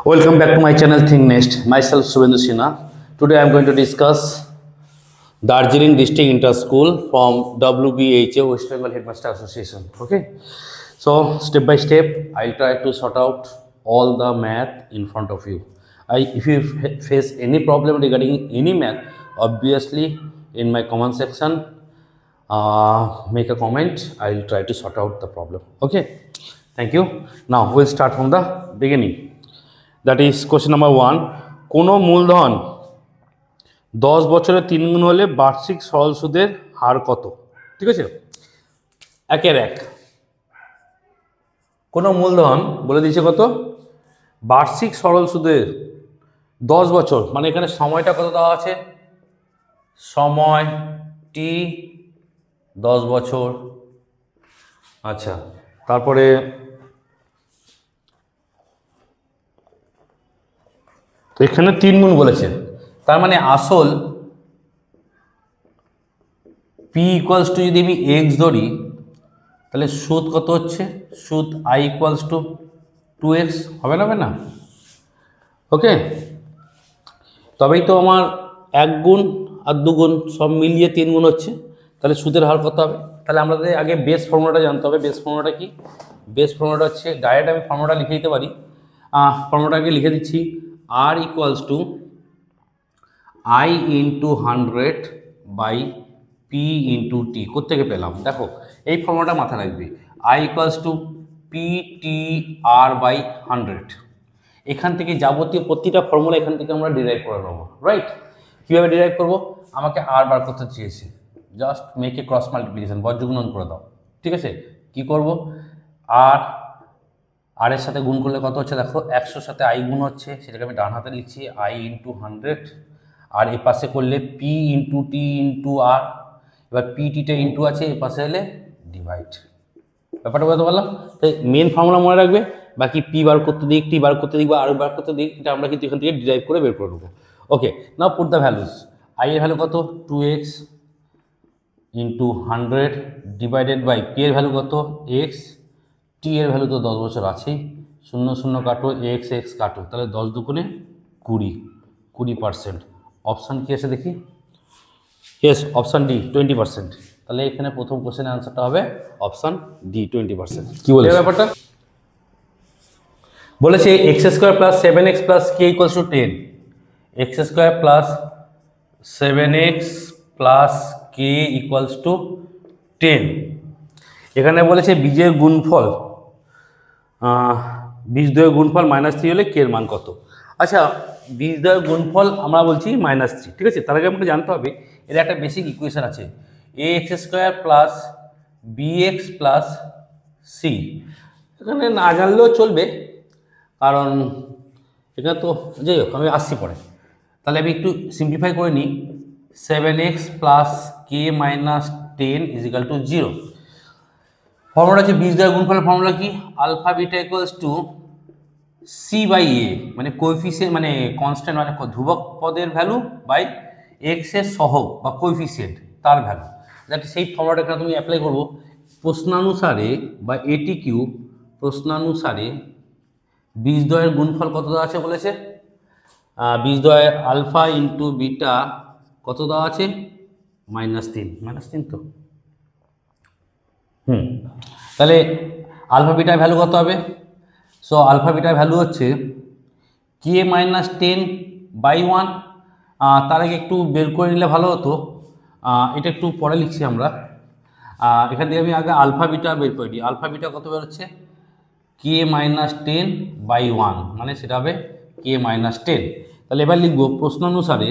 Welcome back to my channel Think Next. Myself Subhendu Sinha. Today I am going to discuss Darjeeling District Inter School from WBHA West Bengal Headmaster Association. Okay, so step by step I'll try to sort out all the math in front of you. If you face any problem regarding any math, obviously in my comment section make a comment. I'll try to sort out the problem. Okay, thank you. Now we'll start from the beginning. That is question number 1. কোনো মূলধন 10 বছরে 3 গুণ হলে বার্ষিক সরল সুদের হার কত? ঠিক আছে, একের এক। কোনো মূলধন বলে দিয়েছে কত, বার্ষিক সরল সুদের 10 বছর, মানে এখানে সময়টা কত দেওয়া আছে, সময় টি 10 বছর। আচ্ছা, তারপরে এখানে 3 গুণ বলেছে, তার মানে আসল পি ইকুয়ালস টু যদি আমি এক্স ধরি তাহলে সুদ কত হচ্ছে, সুদ আই ইকুয়ালস টু 2x হবে না? ওকে, তবেই তো আমার 1 গুণ আর 2 গুণ সব মিলিয়ে 3 গুণ হচ্ছে, তাহলে সুদের হার কত হবে? তাহলে আমাদের আগে বেস ফর্মুলাটা জানতে হবে। বেস ফর্মুলাটা কি? বেস ফর্মুলাটা হচ্ছে, ডাইরেক্ট আমি ফর্মুলাটা লিখে দিতে পারি। ফর্মুলাটাকে লিখে দিচ্ছি, R equals to I into 100 by P into T। কোত্থেকে পেলাম? দেখো এই ফর্মুলাটা মাথায় রাখবে, I equals to PTR by 100। এখান থেকে যাবতীয় প্রতিটা ফর্মুলা এখান থেকে আমরা ডিরাইভ করে নেবো, রাইট? কীভাবে ডিরাইভ করবো? আমাকে R বার করতে চেয়েছে, just make a cross multiplication, বজ্রগুণন করে দাও। ঠিক আছে, কি করব? আর এর সাথে গুণ করলে কত হচ্ছে দেখো, 100 সাথে আই গুণ হচ্ছে, সেটাকে আমি ডান হাতে লিখছি আই ইন্টু 100। আর এ পাশে করলে পি ইন্টু টি ইন্টু আর, এবার পি টিটা ইন্টু আছে, এ পাশে এলে ডিভাইড। ব্যাপারটা বলতে পারলাম? তাই মেন ফর্মুলা মনে রাখবে, বাকি পি বার করতে দিক, টি বার করতে দিক বা আর বার করতে দিক, এটা আমরা কিন্তু এখান থেকে ডিরাইভ করে বের করে নেবো। Okay, now put the values. I এর ভ্যালু কত, 2x into 100 divided by P এর ভ্যালু কত, x, টি এর ভ্যালু তো 10 বছর আছেই, 0 0 কাটো, এক্স এক্স কাটো, তাহলে 10 দুগুণে 20%। অপশান কি আছে দেখি? Yes, option D 20%। তাহলে এখানে প্রথম কোশ্চেনের আনসারটা হবে অপশান ডি 20%। কি বলে ব্যাপারটা? বলেছে x square plus 7x plus K equals to 10। X square plus 7x plus K equals to 10। এখানে বলেছে বীজের গুণফল, বীজদ্বয়ের গুণফল -3 হলে কে এর মান কত? আচ্ছা, বীজদ্বয়ের গুণফল আমরা বলছি -3, ঠিক আছে। তার আগে আমাকে জানতে হবে এর একটা বেসিক ইকুয়েশন আছে, A X square plus B X plus C. এখানে না জানলেও চলবে, কারণ এখানে তো যাই হোক, আমি আসছি পরে। তাহলে আমি একটু সিম্পলিফাই করে নিই, 7x plus K minus 10 is equal to 0। Formula আছে বীজদ্বয়ের গুণফলের ফর্মুলা কি, alpha beta equals to C by A, মানে কোএফিসিয়েন্ট মানে কনস্ট্যান্ট মানে ধ্রুবক পদের ভ্যালু বাই এক্স এর সহগ বা কোএফিসিয়েন্ট তার ভ্যালু। যাতে সেই ফর্মুলাটা এখানে তুমি অ্যাপ্লাই করবো। প্রশ্নানুসারে বা এটি কিউ প্রশ্নানুসারে বীজদ্বয়ের গুণফল কত দেওয়া আছে বলেছে, বীজদ্বয়ের আলফা ইন্টু বিটা কত দেওয়া আছে, -3 তো। তাহলে আলফা বিটার ভ্যালু কত হবে? সো আলফা বিটার ভ্যালু হচ্ছে কে -10 বাই 1। তার আগে একটু বের করে নিলে ভালো হতো, এটা একটু পরে লিখছি আমরা। এখান থেকে আমি আগে আলফা বিটা বের করে নিই। আলফা বিটা কত বেরোচ্ছে, কে -10 বাই 1, মানে সেটা হবে কে -10। তাহলে এবার লিখবো প্রশ্নানুসারে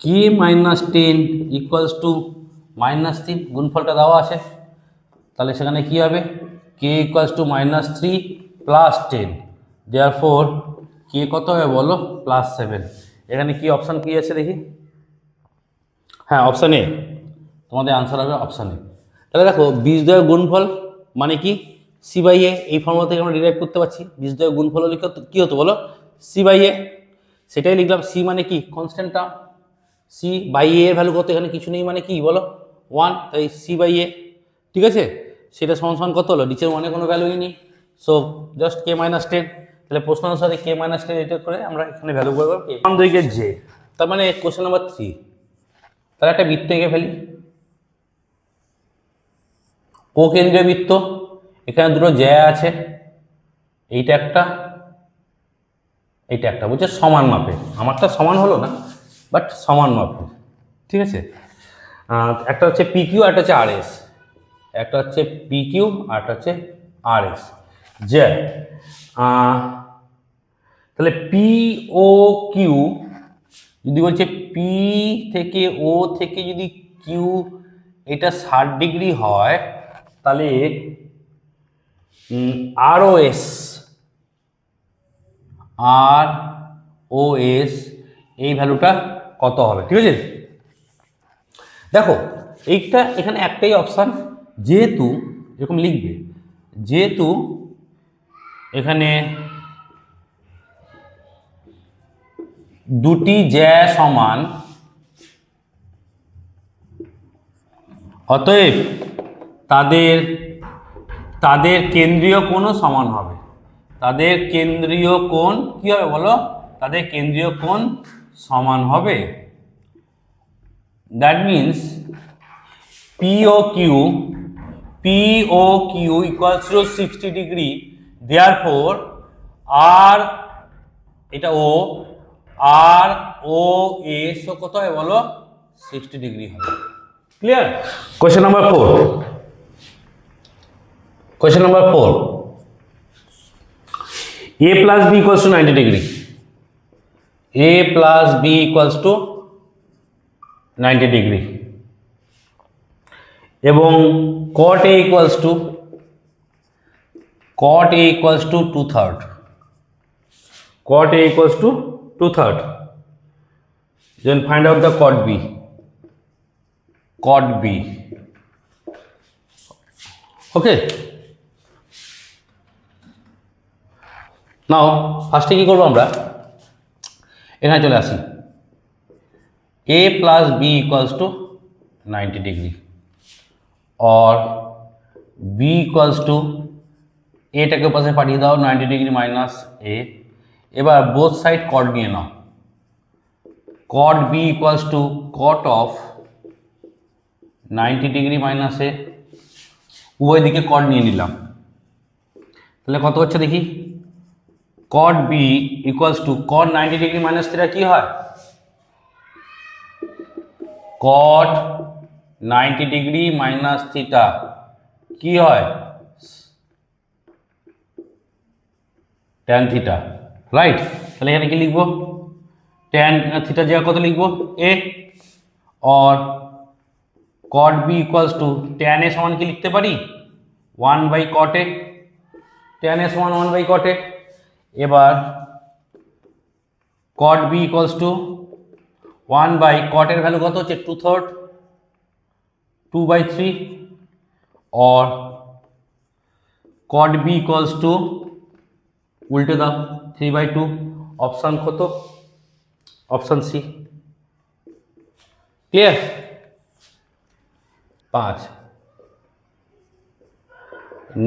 কে -10 ইকুয়ালস টু -3, গুণফলটা দেওয়া আছে, তাহলে সেখানে কি হবে, কে ইকুয়ালস টু -3 প্লাস 10, দেয়ারফর কে কত হবে বলো, +7। এখানে কি অপশান কি আছে দেখি? হ্যাঁ, অপশান এ, তোমাদের আনসার হবে অপশান এ। তাহলে দেখো বীজদ্বয়ের গুণফল মানে কি, সি বাই এ। এই ফর্মুলা থেকে আমরা ডিরাইভ করতে পারছি বীজদ্বয়ের গুণফল হলে কি হতো বলো, সি বাই এ। সেটাই লিখলাম, সি মানে কি কনস্ট্যান্ট টার্ম, সি বাই এ এর ভ্যালু কত, এখানে কিছু নেই মানে কি বলো 1, তাই সি বাই এ। ঠিক আছে, সেটা সমান সমান কত হলো, নিচের মানে কোনো ভ্যালুই নেই, সো জাস্ট কে মাইনাস 10। তাহলে প্রশ্ন অনুসারে কে মাইনাস 10 এটা করে আমরা এখানে ভ্যালু করবো কে দৈর্ঘ্যের জে। তার মানে কোশ্চেন নাম্বার 3, তাহলে একটা বৃত্ত এঁকে ফেলি, ও কেন্দ্রীয় বৃত্ত, এখানে দুটো জ্যা আছে, এইটা একটা এইটা একটা, বলছে সমান মাপের। আমারটা সমান হলো না, বাট সমান মাপের, ঠিক আছে। একটা হচ্ছে পি কিউ, একটা হচ্ছে আর এস, একটা হচ্ছে পি কিউ আর একটা হচ্ছে আর এস জ্যা। তাহলে পি ও কিউ যদি বলছে পি থেকে ও থেকে যদি কিউ এটা 60 ডিগ্রি হয়, তাহলে আর ও এস এই ভ্যালুটা কত হবে, ঠিক আছে। দেখো এইটা এখানে একটাই অপশান, যেহেতু এরকম লিখবে, যেহেতু এখানে দুটি জ্যা সমান, অতএব তাদের কেন্দ্রীয় কোণও সমান হবে। তাদের কেন্দ্রীয় কোণ কি হবে বলো, তাদের কেন্দ্রীয় কোণ সমান হবে। That means POQ equals to 60 degree, therefore আর এটা ও আর ও এস কত হয় বলো, 60 ডিগ্রি হবে। Clear? Question number 4, question number 4, a plus b equals to 90 degree, a plus b equals to 90 degree, এবং cot a equals to 2/3, cot a equals to 2/3, then find out the cot b, okay. নাও ফার্স্টে কি করবো আমরা, এখানে চলে আসি, a plus b equals to 90 degree और b equals to এটাকে পাশে পাঠিয়ে দাও 90 ডিগ্রি মাইনাস a। এবার বোথ সাইড কট নিয়ে নাও, cot b equals to cot of 90 degree minus a, উভয় দিকে কট নিয়ে নিলাম, তাহলে কত হচ্ছে দেখি, cot b equals to cot 90 degree minus theta কি হয়, cot 90 ডিগ্রি মাইনাস থিটা কি হয়, tan থিটা, রাইট। তাহলে এখানে কি লিখবো, tan থিটা জায়গা কত লিখবো a, और cot b equals to tan a সমান কি লিখতে পারি 1/cot a, tan a সমান 1/cot a। এবার cot b equals to 1/cot এর ভ্যালু কত হচ্ছে 2/3, 2/3, और cot b equals to উল্টে দাও 3/2, অপশান কত, অপশান সি। ক্লিয়ার? 5,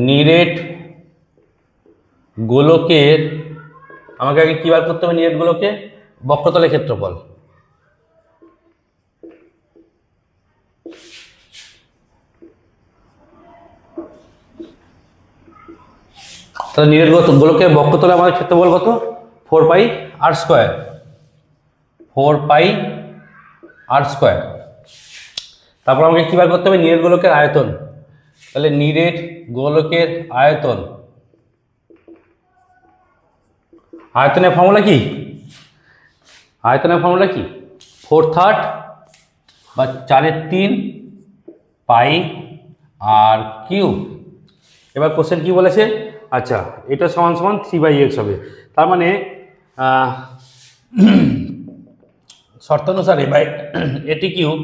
নিরেট গোলকের, আমাকে আগে কি বার করতে হবে, নিরেট গোলকের বক্রতলের ক্ষেত্রফল। তাহলে নিরেট গোলকের বক্রতলে আমাদের ক্ষেত্রফল কত, 4πr², 4πr²। তারপর আমাকে কি বার করতে হবে, নিরেট গোলকের আয়তন। তাহলে নিরেট গোলকের আয়তন, আয়তনের ফর্মুলা কি, আয়তনের ফর্মুলা কি 4/3 বা 4/3 পাই আর কিউব। এবার কোশ্চেন কি বলেছে, আচ্ছা এটা সমান সমান 3/x হবে, তার মানে শর্তানুসারে বাই এটি cube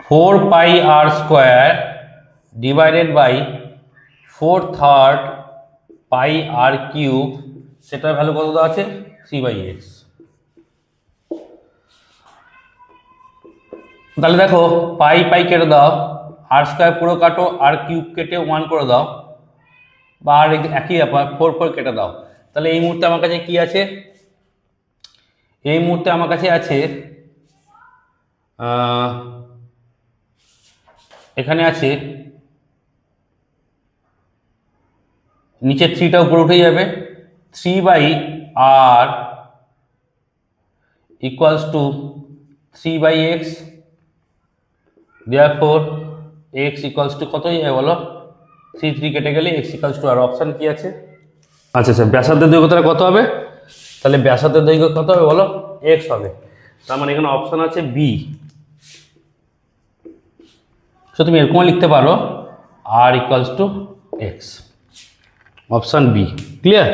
four pi R square divided by 4/3 pi R cube, সেটার ভ্যালু কত দেওয়া আছে 3/x। তাহলে দেখো পাই পাই কেটে দাও, আর স্কোয়ার পুরো কাটো, আর কিউব কেটে 1 করে দাও, বা আর একই ব্যাপার 4 4 কেটে দাও। তাহলে এই মুহূর্তে আমার কাছে কি আছে, এই মুহূর্তে আমার কাছে আছে এখানে আছে নিচে 3টা উপরে উঠে যাবে, 3/r equals to 3/x, therefore x equals to কত হয়ে যাবে বলো, 3 3 কেটে গেলে x equals to r. Option কি আছে? আচ্ছা আচ্ছা, ব্যাসার্ধের দৈর্ঘ্যটা কত হবে? তাহলে ব্যাসার্ধের দৈর্ঘ্য কত হবে বলো, x হবে। তার মানে এখানে অপশান আছে বি। সো তুমি এরকম লিখতে পারো r equals to x, option B. Clear?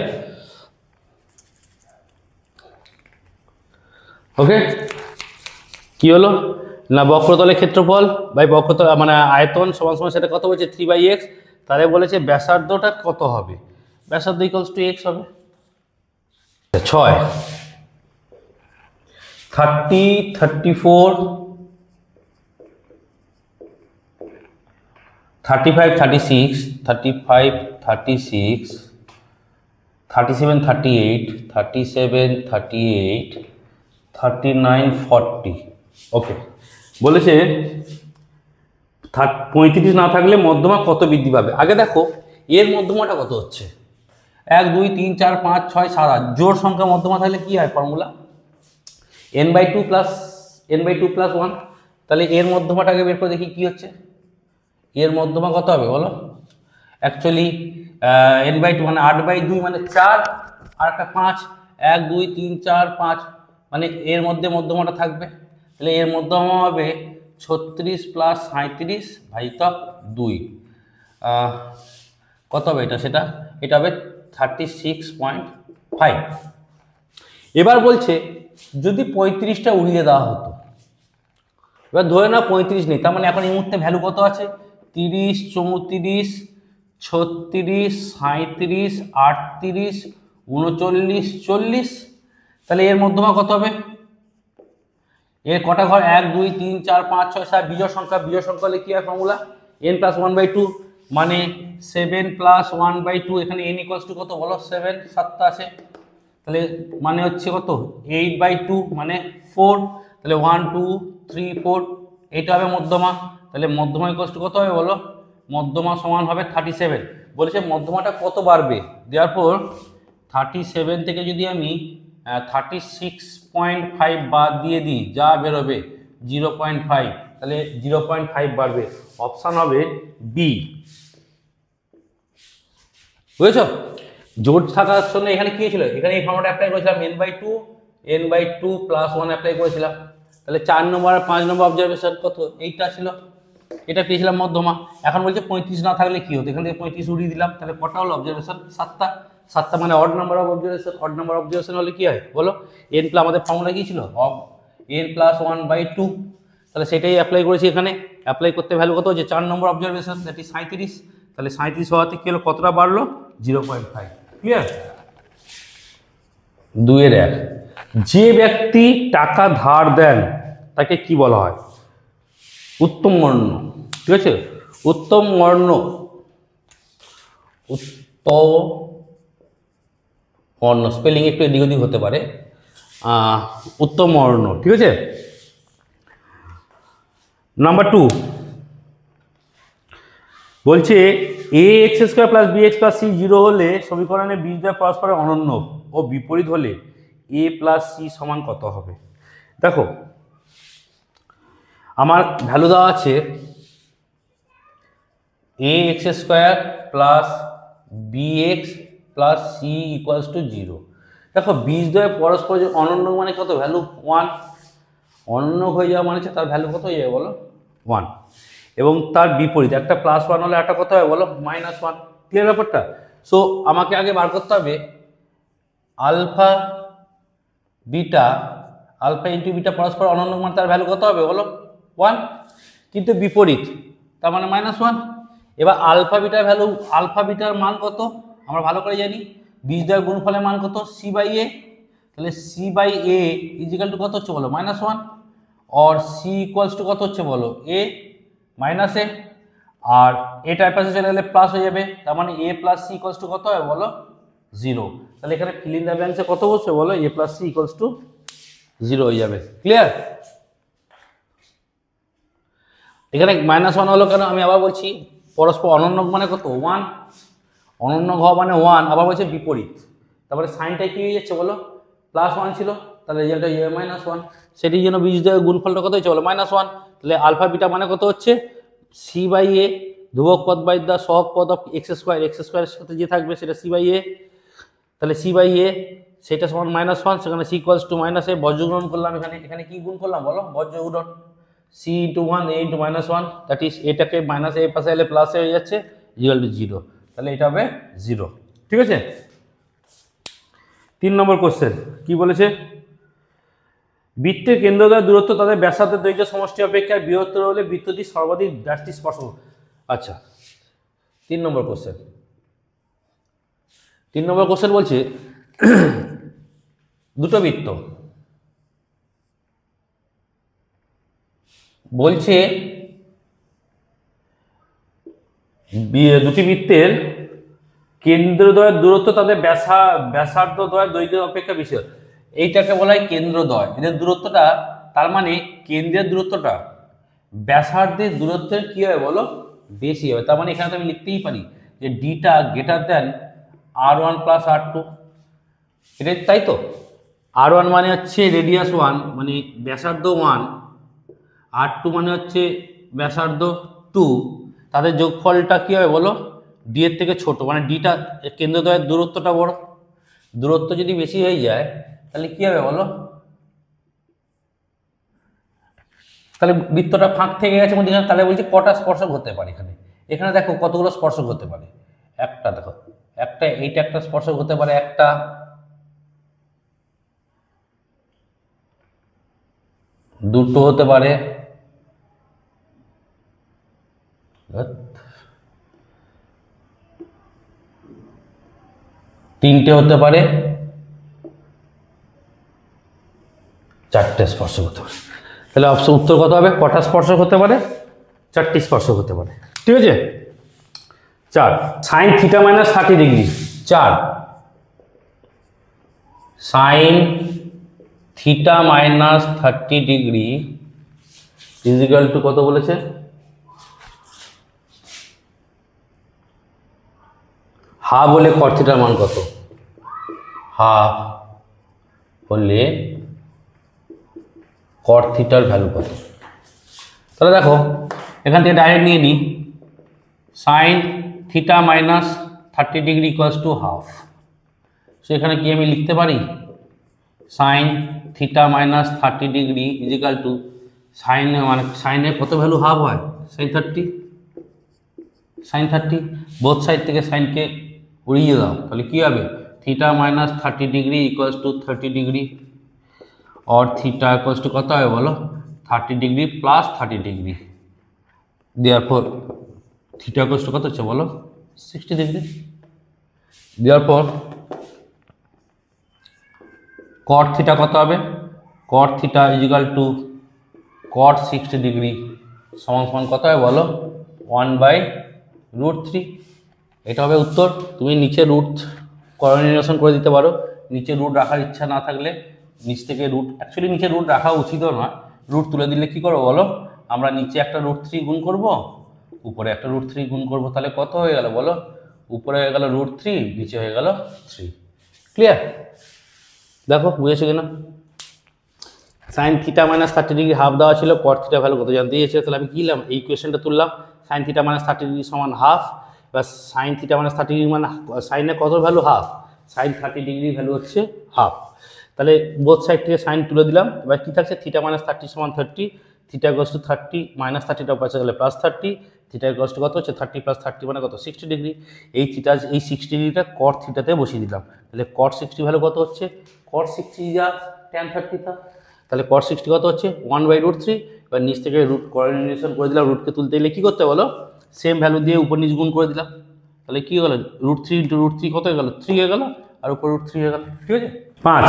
Okay, কি হলো না, বক্রতলের ক্ষেত্রফল বাই বক্রতল মানে আয়তন সমান সমান সেটা কত বলছে, 3/x। তাহলে বলেছে ব্যাসার্ধটা কত হবে, ব্যাসার্ধ ইকুয়ালস টু x হবে। 6 30 34 35 36 35 36 37 38 37 38 39 40। ওকে, বলেছে 35 না থাকলে মধ্যমা কত বৃদ্ধি পাবে। আগে দেখো এর মধ্যমাটা কত হচ্ছে, 1 2 3 4 5 6 7 8, জোড় সংখ্যা মধ্যমা থাকলে কি হয় formula, n/2 plus n/2 plus 1। তাহলে এর মধ্যমাটাকে বের করে দেখি কি হচ্ছে, এর মধ্যমা কত হবে বলো, অ্যাকচুয়ালি n/2 মানে 8/2 মানে 4, আর একটা 5, 1 2 3 4 5, মানে এর মধ্যে মধ্যমাটা থাকবে। তাহলে এর মধ্যমা হবে 36 প্লাস 37 ভাজিতক 2, কত হবে এটা, সেটা এটা হবে 36.5। এবার বলছে যদি 35টা উড়িয়ে দেওয়া হতো, এবার ধরে না 35 নেই, তার মানে এখন এই মুহূর্তে ভ্যালু কত আছে, 30 34 36 37 38 39 40। তাহলে এর মধ্যমা কত হবে, এর কটা ঘর, 1 2 3 4 5 6 7, বিজোড় সংখ্যা, বিজোড় সংখ্যা হলে কি হয় ফর্মুলা, n প্লাস 1/2 মানে 7 প্লাস 1/2। এখানে n ইকুয়ালস টু কত বলো, 7, 7টা আছে, তাহলে মানে হচ্ছে কত 8/2 মানে 4। তাহলে 1 2 3 4, এটা হবে মধ্যমা। তাহলে মধ্যমা ইকুয়ালস টু কত হবে বলো, মধ্যমা সমান হবে 37। বলেছে মধ্যমাটা কত বাড়বে, দেয়ারফর 37 থেকে যদি আমি 36.5 বাদ দিয়ে দিই, যা বেরোবে 0.5, তাহলে 0.5 বাড়বে। অপশান হবে বি। বুঝেছো? জোট থাকার জন্য এখানে কি ছিল, এখানে এই ফর্মুলাটা অ্যাপ্লাই করেছিলাম, n/2 প্লাস 1 অ্যাপ্লাই করেছিলাম। তাহলে 4 নম্বর আর 5 নম্বর অবজারভেশন কত, এইটা ছিল, এটা পেয়েছিলাম মধ্যমা। এখন বলছে 35 না থাকলে কি হতো, এখান থেকে 35 উড়িয়ে দিলাম, তাহলে কটা হলো অবজারভেশন, 7টা। 7টা মানে odd number of observation, odd number of observation হলে কি হয় বলো, n প্লাস আমাদের ফর্মুলা কি ছিল, n প্লাস 1/2। তাহলে সেটাই অ্যাপ্লাই করেছি এখানে। অ্যাপ্লাই করতে ভ্যালু কত হচ্ছে, 4 নম্বর অবজারভেশন, দ্যাট ইজ 37। তাহলে 37 হওয়াতে কি হলো, কতটা বাড়লো, 0.5। ক্লিয়ার? 2 এর 1, যে ব্যক্তি টাকা ধার দেন তাকে কি বলা হয়, উত্তম বর্ণ। ঠিক আছে, উত্তম বর্ণ, উত্তম বর্ণ, স্পেলিং একটু এদিক ওদিক হতে পারে, উত্তম বর্ণ। ঠিক আছে, নাম্বার 2 বলছে ax² plus bx plus c 0 হলে সমীকরণে বীজদ্বয় পরস্পরের অনন্য ও বিপরীত হলে a প্লাস c সমান কত হবে। দেখো আমার ভ্যালু দেওয়া আছে ax² plus bx plus c equals to 0। দেখো বীজদ্বয় পরস্পর অনন্য মানে কত, ভ্যালু 1। অনন্য হয়ে যাওয়া মানে তার ভ্যালু কত হয়ে যাবে বলো, 1। এবং তার বিপরীত একটা +1 হলে একটা কত হবে বলো, -1। ক্লিয়ার ব্যাপারটা? সো আমাকে আগে বার করতে হবে alpha beta, alpha into beta পরস্পর অনন্য মানে তার ভ্যালু কত হবে বলো, 1। কিন্তু বিপরীত তার মানে -1। এবার আলফা বিটার ভ্যালু, আলফা বিটার মান কত আমরা ভালো করে জানি, বীজদ্বয় গুণফলের মান কত, c/a। তাহলে c/a ইজিক্যাল টু কত হচ্ছে বলো, -1। और सी इक्वल्स टू কত হচ্ছে বলো এ মাইনাস এ, আর এটা পাশে চলে গেলে প্লাস হয়ে যাবে, তার মানে এ প্লাস সি ইকুয়ালস টু কত হবে বলো 0। তাহলে এখানে ফিল ইন দ্য ব্ল্যাঙ্কসে কত বসবে বলো এ প্লাস সি ইকুয়ালস টু 0 হয়ে যাবে। ক্লিয়ার? এখানে -1 হলো কেন আমি আবার বলছি, পরস্পর অনন্যক মানে কত 1, অনন্যক হওয়া মানে 1, আবার বলছে বিপরীত, তারপরে সাইনটা কি হয়ে যাচ্ছে বলো +1 ছিল, তাহলে রেজাল্ট হয়ে যাবে -1, সেটির জন্য বীজদ্বয়ের গুণফলটা কত হচ্ছে বলো -1, তাহলে আলফা বিটা মানে কত হচ্ছে সি বাই এ, ধ্রুবক পদ বাই দা সহগ পদ অফ এক্স স্কোয়ারের সাথে যে থাকবে সেটা সি বাই এ, তাহলে সি বাই এ সেটা সমান -1, সেখানে সি ইকুয়ালস টু -এ, বজ্রগুণন করলাম, এখানে কি গুণ করলাম বলো বজ্রগুণন, C into 1 A into -1, that is এটাকে মাইনাস এ পাশে এলে প্লাসে হয়ে যাচ্ছে ইকুয়াল টু 0, তাহলে এটা হবে 0। ঠিক আছে? 3 নম্বর কোশ্চেন কি বলেছে, বৃত্তের কেন্দ্রদ্বয়ের দূরত্ব তাদের ব্যাসার্ধের দৈর্ঘ্য সমষ্টি অপেক্ষা বৃহত্তর হলে বৃত্তটি সর্বাধিক ব্যাসটি স্পর্শ। আচ্ছা 3 নম্বর কোশ্চেন, 3 নম্বর কোশ্চেন বলছে দুটো বৃত্ত বলছে দুটি বৃত্তের কেন্দ্রদ্বয়ের দূরত্ব তাদের ব্যাসার্ধ দ্বয়ের দৈর্ঘ্যের অপেক্ষা বেশি, এইটাকে বলা হয় কেন্দ্রদ্বয়, এদের দূরত্বটা, তার মানে কেন্দ্রের দূরত্বটা ব্যাসার্ধের দূরত্বের কি হবে বলো বেশি হবে, তার মানে এখানে তো আমি লিখতেই পারি যে ডিটা greater than r1 plus r2, এটা তাই তো, r1 মানে হচ্ছে রেডিয়াস 1 মানে ব্যাসার্ধ 1, r2 মানে হচ্ছে ব্যাসার্ধ 2, তাদের যোগফলটা কি হবে বলো ডি এর থেকে ছোট, মানে ডিটা কেন্দ্রদ্বয়ের দূরত্বটা বড়, দূরত্ব যদি বেশি হয়ে যায় তাহলে কি হবে বলো, তাহলে বৃত্তটা ফাঁক থেকে গেছে মধ্যে, তাহলে বলছি কটা স্পর্শক হতে পারে এখানে, এখানে দেখো কতগুলো স্পর্শক হতে পারে, একটা দেখো একটা, এইটা একটা স্পর্শক হতে পারে, একটা দুটো হতে পারে, তিনটে হতে পারে, চারটে স্পর্শক হতে পারে। তাহলে অপশন উত্তর কত হবে, কটা স্পর্শক হতে পারে, 4টি স্পর্শক হতে পারে। ঠিক আছে? 4 sign theta minus 30 degree, 4 sign theta minus 30 degree is equal two কত বলেছে, হাফ হলে কট থিটার মান কত, হাফ হলে কট থিটার ভ্যালু কত। তাহলে দেখো এখান থেকে ডাইরেক্ট নিয়ে নিই, sine theta minus 30 degree equals to half, সেখানে কি আমি লিখতে পারি sine theta minus 30 degree is equal to sine, মানে সাইনের কত ভ্যালু হাফ হয় সাইন 30, বোথ সাইড থেকে সাইনকে উড়িয়ে দাও, তাহলে কি হবে theta minus 30 degree equals to 30 degree, और थीटा इक्वल्स टू कत है बोलो 30 degree plus 30 degree, therefore theta equals to कत है बोलो 60 डिग्री, देयरफॉर कट थीटा कत है, cot theta is equal to cot 60 degree समान समान कत है बोलो 1/√3, এটা হবে উত্তর। তুমি নিচে রুট কোঅর্ডিনেশন করে দিতে পারো, নিচে রুট রাখার ইচ্ছা না থাকলে নিচ থেকে রুট, অ্যাকচুয়ালি নিচে রুট রাখা উচিত না, রুট তুলে দিলে কি করবো বলো, আমরা নিচে একটা √3 গুণ করব, উপরে একটা √3 গুণ করব, তাহলে কত হয়ে গেল বলো, উপরে হয়ে গেল √3, নিচে হয়ে গেল 3। ক্লিয়ার? দেখো বুঝেছো কিনা, sign theta minus 30 degree half দেওয়া ছিল, কট থিটা ভ্যালু কত জানতে চেয়েছে, তাহলে আমি কি নিলাম এই কোয়েশ্চেনটা তুললাম, সাইন থিটা মাইনাস 30 ডিগ্রি সমান হাফ, এবার সাইন থিটা মাইনাস 30 ডিগ্রি মানে সাইনের কত value half, sine 30 degree value হচ্ছে হাফ, তাহলে বোথ সাইড থেকে সাইন তুলে দিলাম, এবার কী থাকছে থিটা মাইনাস 30 সমান 30, থিটা ইকুয়ালস টু 30 মাইনাস 30টা পাশে গেলে প্লাস 30, থিটা ইকুয়ালস টু কত হচ্ছে 30 প্লাস 30 মানে কত 60 ডিগ্রি, এই থিটা এই 60 ডিগ্রিটা কট থিটাতে বসিয়ে দিলাম, তাহলে কট 60 ভ্যালু কত হচ্ছে, কট 60 যা ট্যান 30 তা, তাহলে কট 60 কত হচ্ছে 1/√3, এবার নিচ থেকে রুট কোঅর্ডিনেশন করে দিলাম, রুটকে তুলতে গেলে কী করতে বলো সেম ভ্যালু দিয়ে উপর নিচ গুণ করে দিলাম, তাহলে কী হলো √3 × √3 কত হয়ে গেল 3 হয়ে গেল, আর উপর √3 হয়ে গেল। ঠিক আছে? 5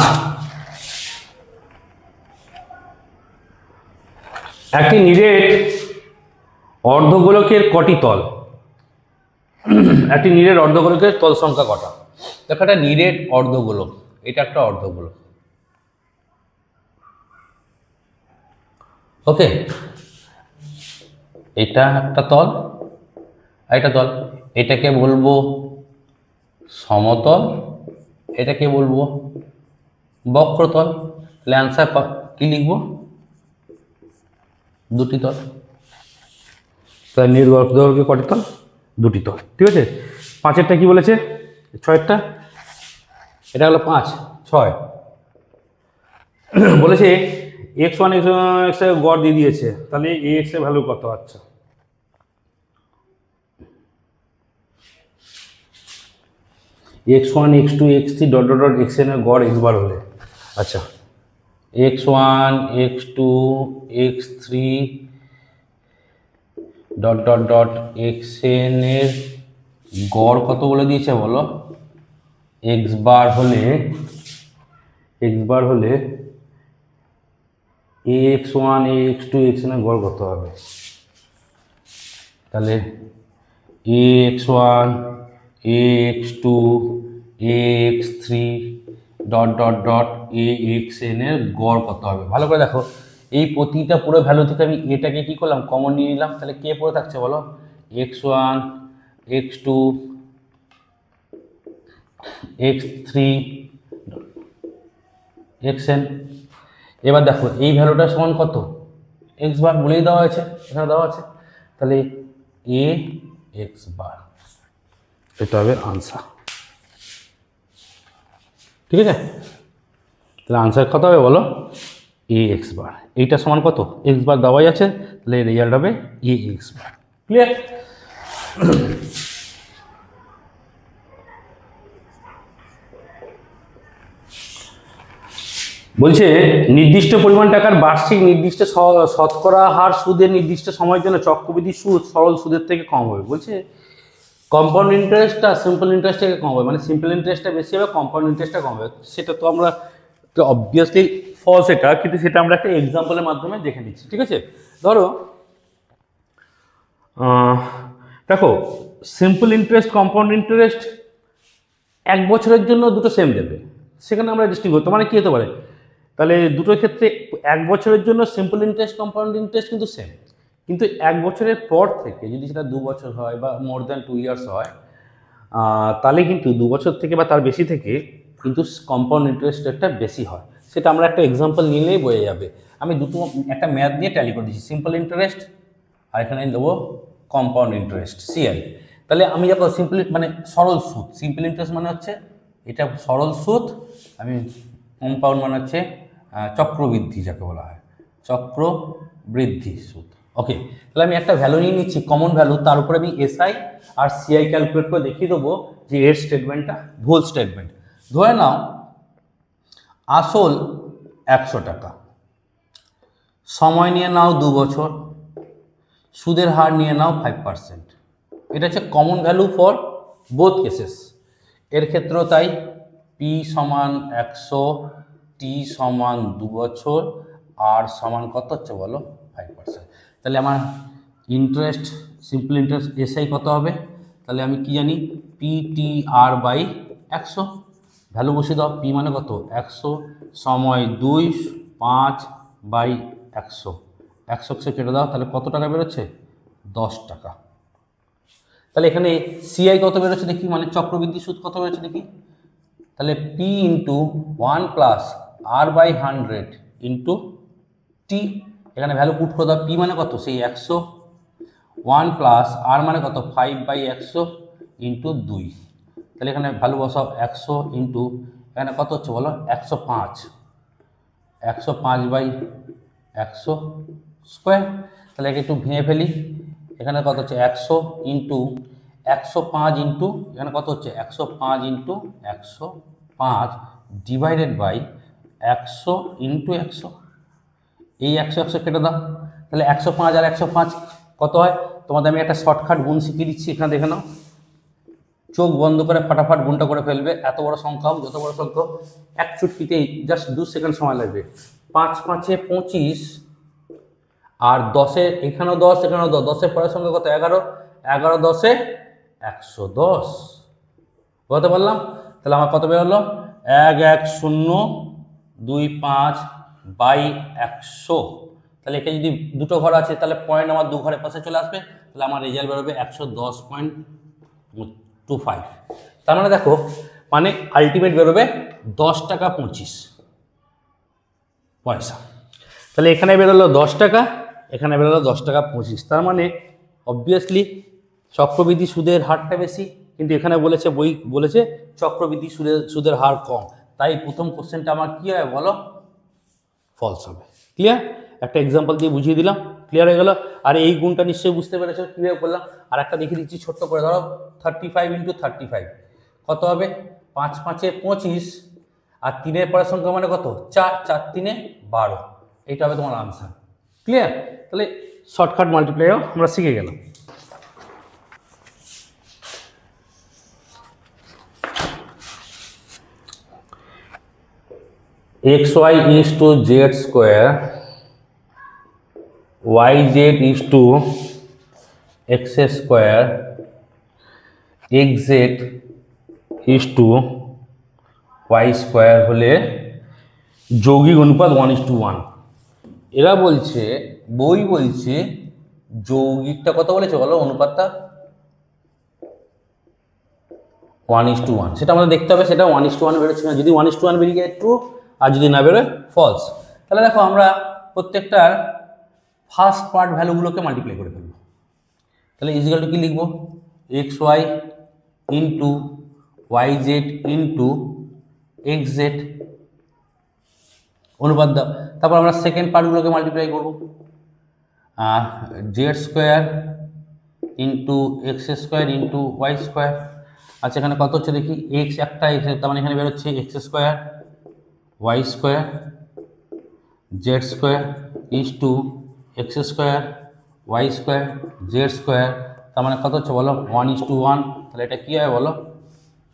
একটি নিরেট অর্ধগোলকের কটি তল? একটি নিরেট অর্ধগোলকের তল সংখ্যা কটা? দেখো একটা নিরেট অর্ধগোলক, এটা একটা অর্ধগোলক, ওকে, এটা একটা তল আর এটা তল, এটাকে বলবো সমতল, এটাকে বলবো বক্রতল। তাহলে অ্যান্সার কি লিখবো? দুটি তল। তাহলে নিরেট অর্ধগোলকের কটি তল? দুটি তল, ঠিক আছে। 5-এরটা কি বলেছে? 6-এরটা, এটা হলো 5, 6 বলেছে x1 x এর গড় দিয়ে দিয়েছে, তাহলে ax এর ভ্যালু কত? আচ্ছা, x1 x2 x3 dot dot dot xn এর গড় x বার হলে, আচ্ছা x1 x2 x3 dot dot dot xn এর গড় কত বলে দিয়েছে বলো? x বার হলে ax1 ax2 xn এর গড় কত হবে? তাহলে ax1 ax2 ax3 dot dot dot axn এর গড় কত হবে? ভালো করে দেখো, এই প্রতিটা পুরো ভ্যালু থেকে আমি এটাকে কি করলাম? কমন নিয়ে নিলাম। তাহলে কে পড়ে থাকছে বলো? x1 x2 x3 xn। এবার দেখো এই ভ্যালুটা সমান কত? x বার বলেই দেওয়া হয়েছে, এখানে দেওয়া আছে। তাহলে a x বার, এটা হবে আনসার, ঠিক আছে। তাহলে আনসার কত হবে বলো? a x বার। এইটা সমান কত? x বার দেওয়াই আছে, তাহলে রেজাল্ট হবে a x বার। ক্লিয়ার? বলছে নির্দিষ্ট পরিমাণ টাকার বার্ষিক নির্দিষ্ট শতকরা হার সুদের নির্দিষ্ট সময়ের জন্য চক্রবৃদ্ধি সুদ সরল সুদের থেকে কম হবে। বলছে কম্পাউন্ড ইন্টারেস্টটা সিম্পল ইন্টারেস্ট থেকে কম হবে, মানে সিম্পল ইন্টারেস্টটা বেশি হবে, কম্পাউন্ড ইন্টারেস্টটা কম হবে। সেটা তো আমরা অবভিয়াসলি ফলস এটা, কিন্তু সেটা আমরা একটা এক্সাম্পলের মাধ্যমে দেখে নিচ্ছি, ঠিক আছে। ধরো দেখো সিম্পল ইন্টারেস্ট কম্পাউন্ড ইন্টারেস্ট 1 বছরের জন্য দুটো সেম দেবে, সেখানে আমরা ডিস্টিংগুইশ করতে, মানে কী হতে পারে? তাহলে দুটোর ক্ষেত্রে 1 বছরের জন্য সিম্পল ইন্টারেস্ট কম্পাউন্ড ইন্টারেস্ট কিন্তু সেম, কিন্তু 1 বছরের পর থেকে যদি সেটা 2 বছর হয় বা মোর দ্যান 2 ইয়ার্স হয়, তাহলে কিন্তু 2 বছর থেকে বা তার বেশি থেকে কিন্তু কম্পাউন্ড ইন্টারেস্ট রেটটা বেশি হয়। সেটা আমরা একটা এক্সাম্পল নিলেই বোঝা যাবে। আমি দুটো একটা ম্যাথ দিয়ে ট্যালি করে দিচ্ছি, সিম্পল ইন্টারেস্ট আর এখানে দেবো কম্পাউন্ড ইন্টারেস্ট সিআই। তাহলে আমি যখন সিম্পল মানে সরল সুদ, সিম্পল ইন্টারেস্ট মানে হচ্ছে এটা সরল সুদ, আমি কম্পাউন্ড মানে হচ্ছে চক্রবৃদ্ধি, যাকে বলা হয় চক্রবৃদ্ধি সুদ। ওকে, তাহলে আমি একটা ভ্যালু নিয়ে নিচ্ছি, কমন ভ্যালু, তার উপরে আমি এসআই আর সিআই ক্যালকুলেট করে দেখিয়ে দেবো যে এর স্টেটমেন্টটা ভুল স্টেটমেন্ট। ধরে নাও আসল 100 টাকা, সময় নিয়ে নাও 2 বছর, সুদের হার নিয়ে নাও 5%। এটা হচ্ছে common value for both cases. এর ক্ষেত্রেও তাই, পি সমান 100, টি সমান 2 বছর, আর সমান কত হচ্ছে বলো? 5%। তাহলে আমার ইন্টারেস্ট সিম্পল ইন্টারেস্ট এসআই কত হবে? তাহলে আমি কি জানি? P T R by 100, value বসিয়ে দাও। পি মানে কত? 100, সময় 2, 5 বাই 100, 100 কেটে দাও, তাহলে কত টাকা বেরোচ্ছে? 10 টাকা। তাহলে এখানে সিআই কত বেরোচ্ছে দেখি, মানে চক্রবৃদ্ধি সুদ কত বেরোচ্ছে দেখি। তাহলে P into 1 plus R by 100 into T, এখানে ভ্যালু পুট করে দাও। পি মানে কত? সেই 100, 1 প্লাস আর মানে কত? 5 বাই 100 ইন্টু 2। তাহলে এখানে ভ্যালু বসাও 100 ইন্টু, এখানে কত হচ্ছে বলো? 105, 105 বাই 100 স্কোয়ার। তাহলে একে একটু ভেঙে ফেলি, এখানে কত হচ্ছে? 100 ইন্টু 105 ইন্টু, এখানে কত হচ্ছে? 105 ইন্টু 105 ডিভাইডেড বাই 100 ইন্টু 100। এই 100 কেটে দাও, তাহলে 105 আর 105 কত হয়? তোমাদের আমি একটা শর্টকাট গুণ শিখিয়ে দিচ্ছি, এখানে দেখে নাও। চোখ বন্ধ করে ফাটাফাট গুণটা করে ফেলবে, এত বড় সংখ্যা হোক যত বড় সংখ্যা, এক চুটকিতেই জাস্ট 2 সেকেন্ড সময় লাগবে। 5 5 25, আর 10-এ এখানেও 10, এখানেও 10, 10-এর পরের সংখ্যা কত? 11, 11 10-এ 110 বলতে পারলাম। তাহলে আমার কত বেরোলো? 11025/100। তাহলে এটা যদি দুটো ঘর আছে তাহলে পয়েন্ট আমার দু ঘরের পাশে চলে আসবে, তাহলে আমার রেজাল্ট বেরোবে 110.25। তার মানে দেখো, মানে আলটিমেট বেরোবে 10 টাকা 25 পয়সা। তাহলে এখানে বেরোলো 10 টাকা, এখানে বেরোলো 10 টাকা 25। তার মানে অবভিয়াসলি চক্রবৃদ্ধি সুদের হারটা বেশি, কিন্তু এখানে বলেছে, বই বলেছে চক্রবৃদ্ধি সুদের হার কম। তাই প্রথম কোশ্চেনটা আমার কী হবে বলো? ফলস হবে। ক্লিয়ার? একটা এক্সাম্পল দিয়ে বুঝিয়ে দিলাম, ক্লিয়ার হয়ে গেল। আর এই গুণটা নিশ্চয়ই বুঝতে পেরেছো কীভাবে করলাম। আর একটা দেখিয়ে দিচ্ছি ছোট্ট করে, ধরো 35 × 35 কত হবে? 5 5-এ 25, আর 3-এর পরের সংখ্যা মানে কত? 4, 4 3-এ 12। এইটা হবে তোমার আনসার। ক্লিয়ার? তাহলে শর্টকাট মাল্টিপ্লাইও আমরা শিখে গেলাম। xy is to z square, yz is to x square, xz is to y square হলে যৌগিক অনুপাত 1:1। এরা বলছে, বই বলছে যৌগিকটা কত বলেছে বলো? অনুপাতটা 1:1। সেটা আমাদের দেখতে হবে, সেটা 1:1 বেরোচ্ছে না। যদি 1:1 বেরিয়ে যায় ট্রু, আর যদি না বেরোয় ফলস। তাহলে দেখো আমরা প্রত্যেকটার ফার্স্ট পার্ট ভ্যালুগুলোকে মাল্টিপ্লাই করে ফেলবো। তাহলে ইজিক্যাল টু কি লিখবো? xy into yz into xz অনুপাত দাও। তারপর আমরা সেকেন্ড পার্টগুলোকে মাল্টিপ্লাই করবো, z square into x square into y square. আচ্ছা, এখানে কত হচ্ছে দেখি? এক্স একটা, তার মানে এখানে বেরোচ্ছে x square y square z square is to x square y square z square. তার মানে কত হচ্ছে বলো? 1:1। তাহলে এটা কী হবে বলো?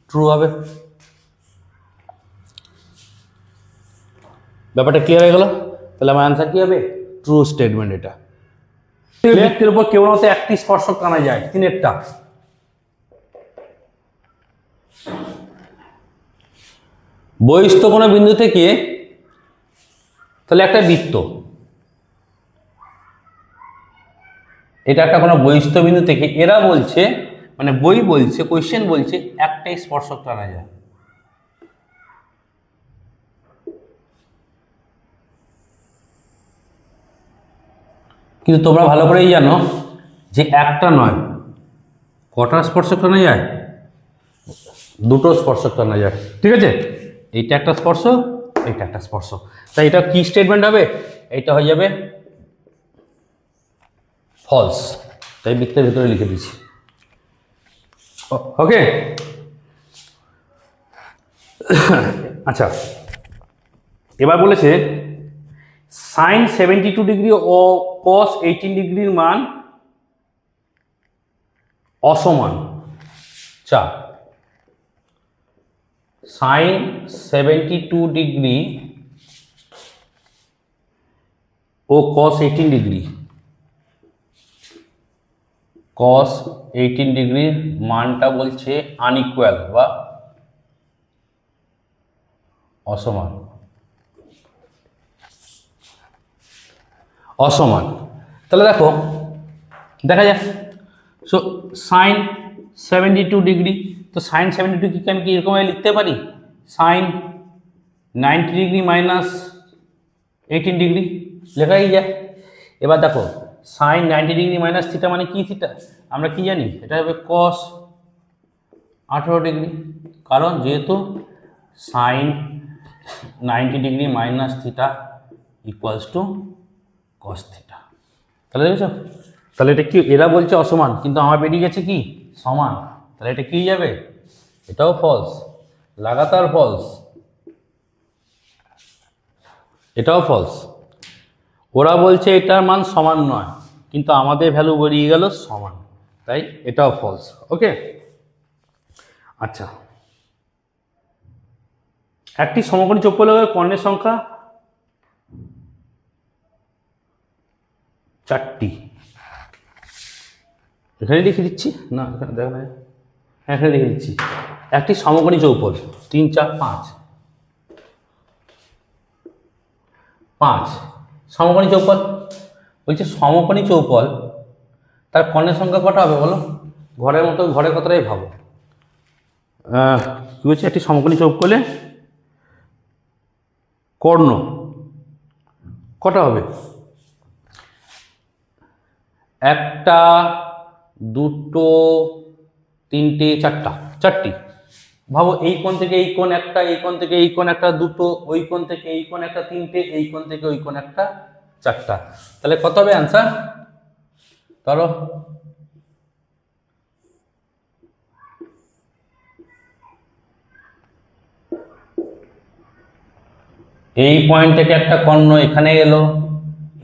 ট্রু হবে। ব্যাপারটা ক্লিয়ার হয়ে গেল। তাহলে আমার অ্যান্সার কী হবে? True statement. এটা বৃত্তের উপর কেবলমাত্র একটি স্পর্শক টানা যায়, 3-এরটা। বহিস্থ কোনো বিন্দু থেকে, তাহলে একটা বৃত্ত, এটা একটা কোনো বহিস্থ বিন্দু থেকে এরা বলছে, মানে বই বলছে, কোয়েশ্চেন বলছে একটাই স্পর্শক টানা যায়। কিন্তু তোমরা ভালো করেই জানো যে একটা নয়, কটা স্পর্শক টানা যায়? দুটো স্পর্শক টানা যায়। ঠিক আছে, এইটা একটা স্পর্শক, এইটা একটা স্পর্শক। তাই এটা কি স্টেটমেন্ট হবে? এইটা হয়ে যাবে ফলস। তাই বৃত্তের ভিতরে লিখে দিচ্ছি। ওকে, আচ্ছা, এবার বলেছে সাইন 72 ডিগ্রি ও কস 18 ডিগ্রির মান অসমান। চা সাইন 72 ডিগ্রি ও কস 18 ডিগ্রি, কস 18 ডিগ্রির মানটা বলছে আনইকুয়াল বা অসমান। অসমান। তাহলে দেখো, দেখা যাক। সো সাইন 72 ডিগ্রি, তো সাইন 72 ডিগ্রিকে আমি কি এরকমভাবে লিখতে পারি? সাইন 90 ডিগ্রি মাইনাস 18 ডিগ্রি লেখাই যায়। এবার দেখো, সাইন 90 ডিগ্রি মাইনাস থিটা মানে কি? থিটা আমরা কি জানি? এটা হবে কস 18 ডিগ্রি, কারণ যেহেতু sine 90 degree minus theta equals to cos theta. তাহলে দেখেছো? তাহলে এটা কি? এরা বলছে অসমান, কিন্তু আমার বেরিয়ে গেছে কি? সমান। তাহলে এটা কি যাবে? এটাও ফলস, লাগাতার ফলস, এটাও ফলস। ওরা বলছে এটার মান সমান নয়, কিন্তু আমাদের ভ্যালু বেরিয়ে গেল সমান, তাই এটাও ফলস। ওকে, আচ্ছা, একটি সমকোণী চৌম্বকীয় কর্ণের সংখ্যা 4টি, এখানে লিখে দিচ্ছি না, এখানে দেখা যায়, হ্যাঁ এখানে লিখে দিচ্ছি। একটি সমকোণী চৌপল, 3 4 5, 5 সমকোণী চৌপল। বলছে সমকোণী চৌপল তার কর্ণের সংখ্যা কটা হবে বলো? ঘরের মতো ঘরের কথাটাই ভাবো। কি বলছে, একটি সমকোণী চৌপলে কর্ণ কটা হবে? একটা, দুটো, তিনটে, চারটা, 4টি। ভাবো এই কোণ থেকে এই কোণ একটা, এই কোণ থেকে এই কোণ একটা, দুটো, ওই কোণ থেকে এই কোণ একটা, তিনটে, এই কোণ থেকে ওই কোণ একটা, 4টা। তাহলে কত হবে অ্যান্সার? ধরো এই পয়েন্ট থেকে একটা কর্ণ এখানে গেল,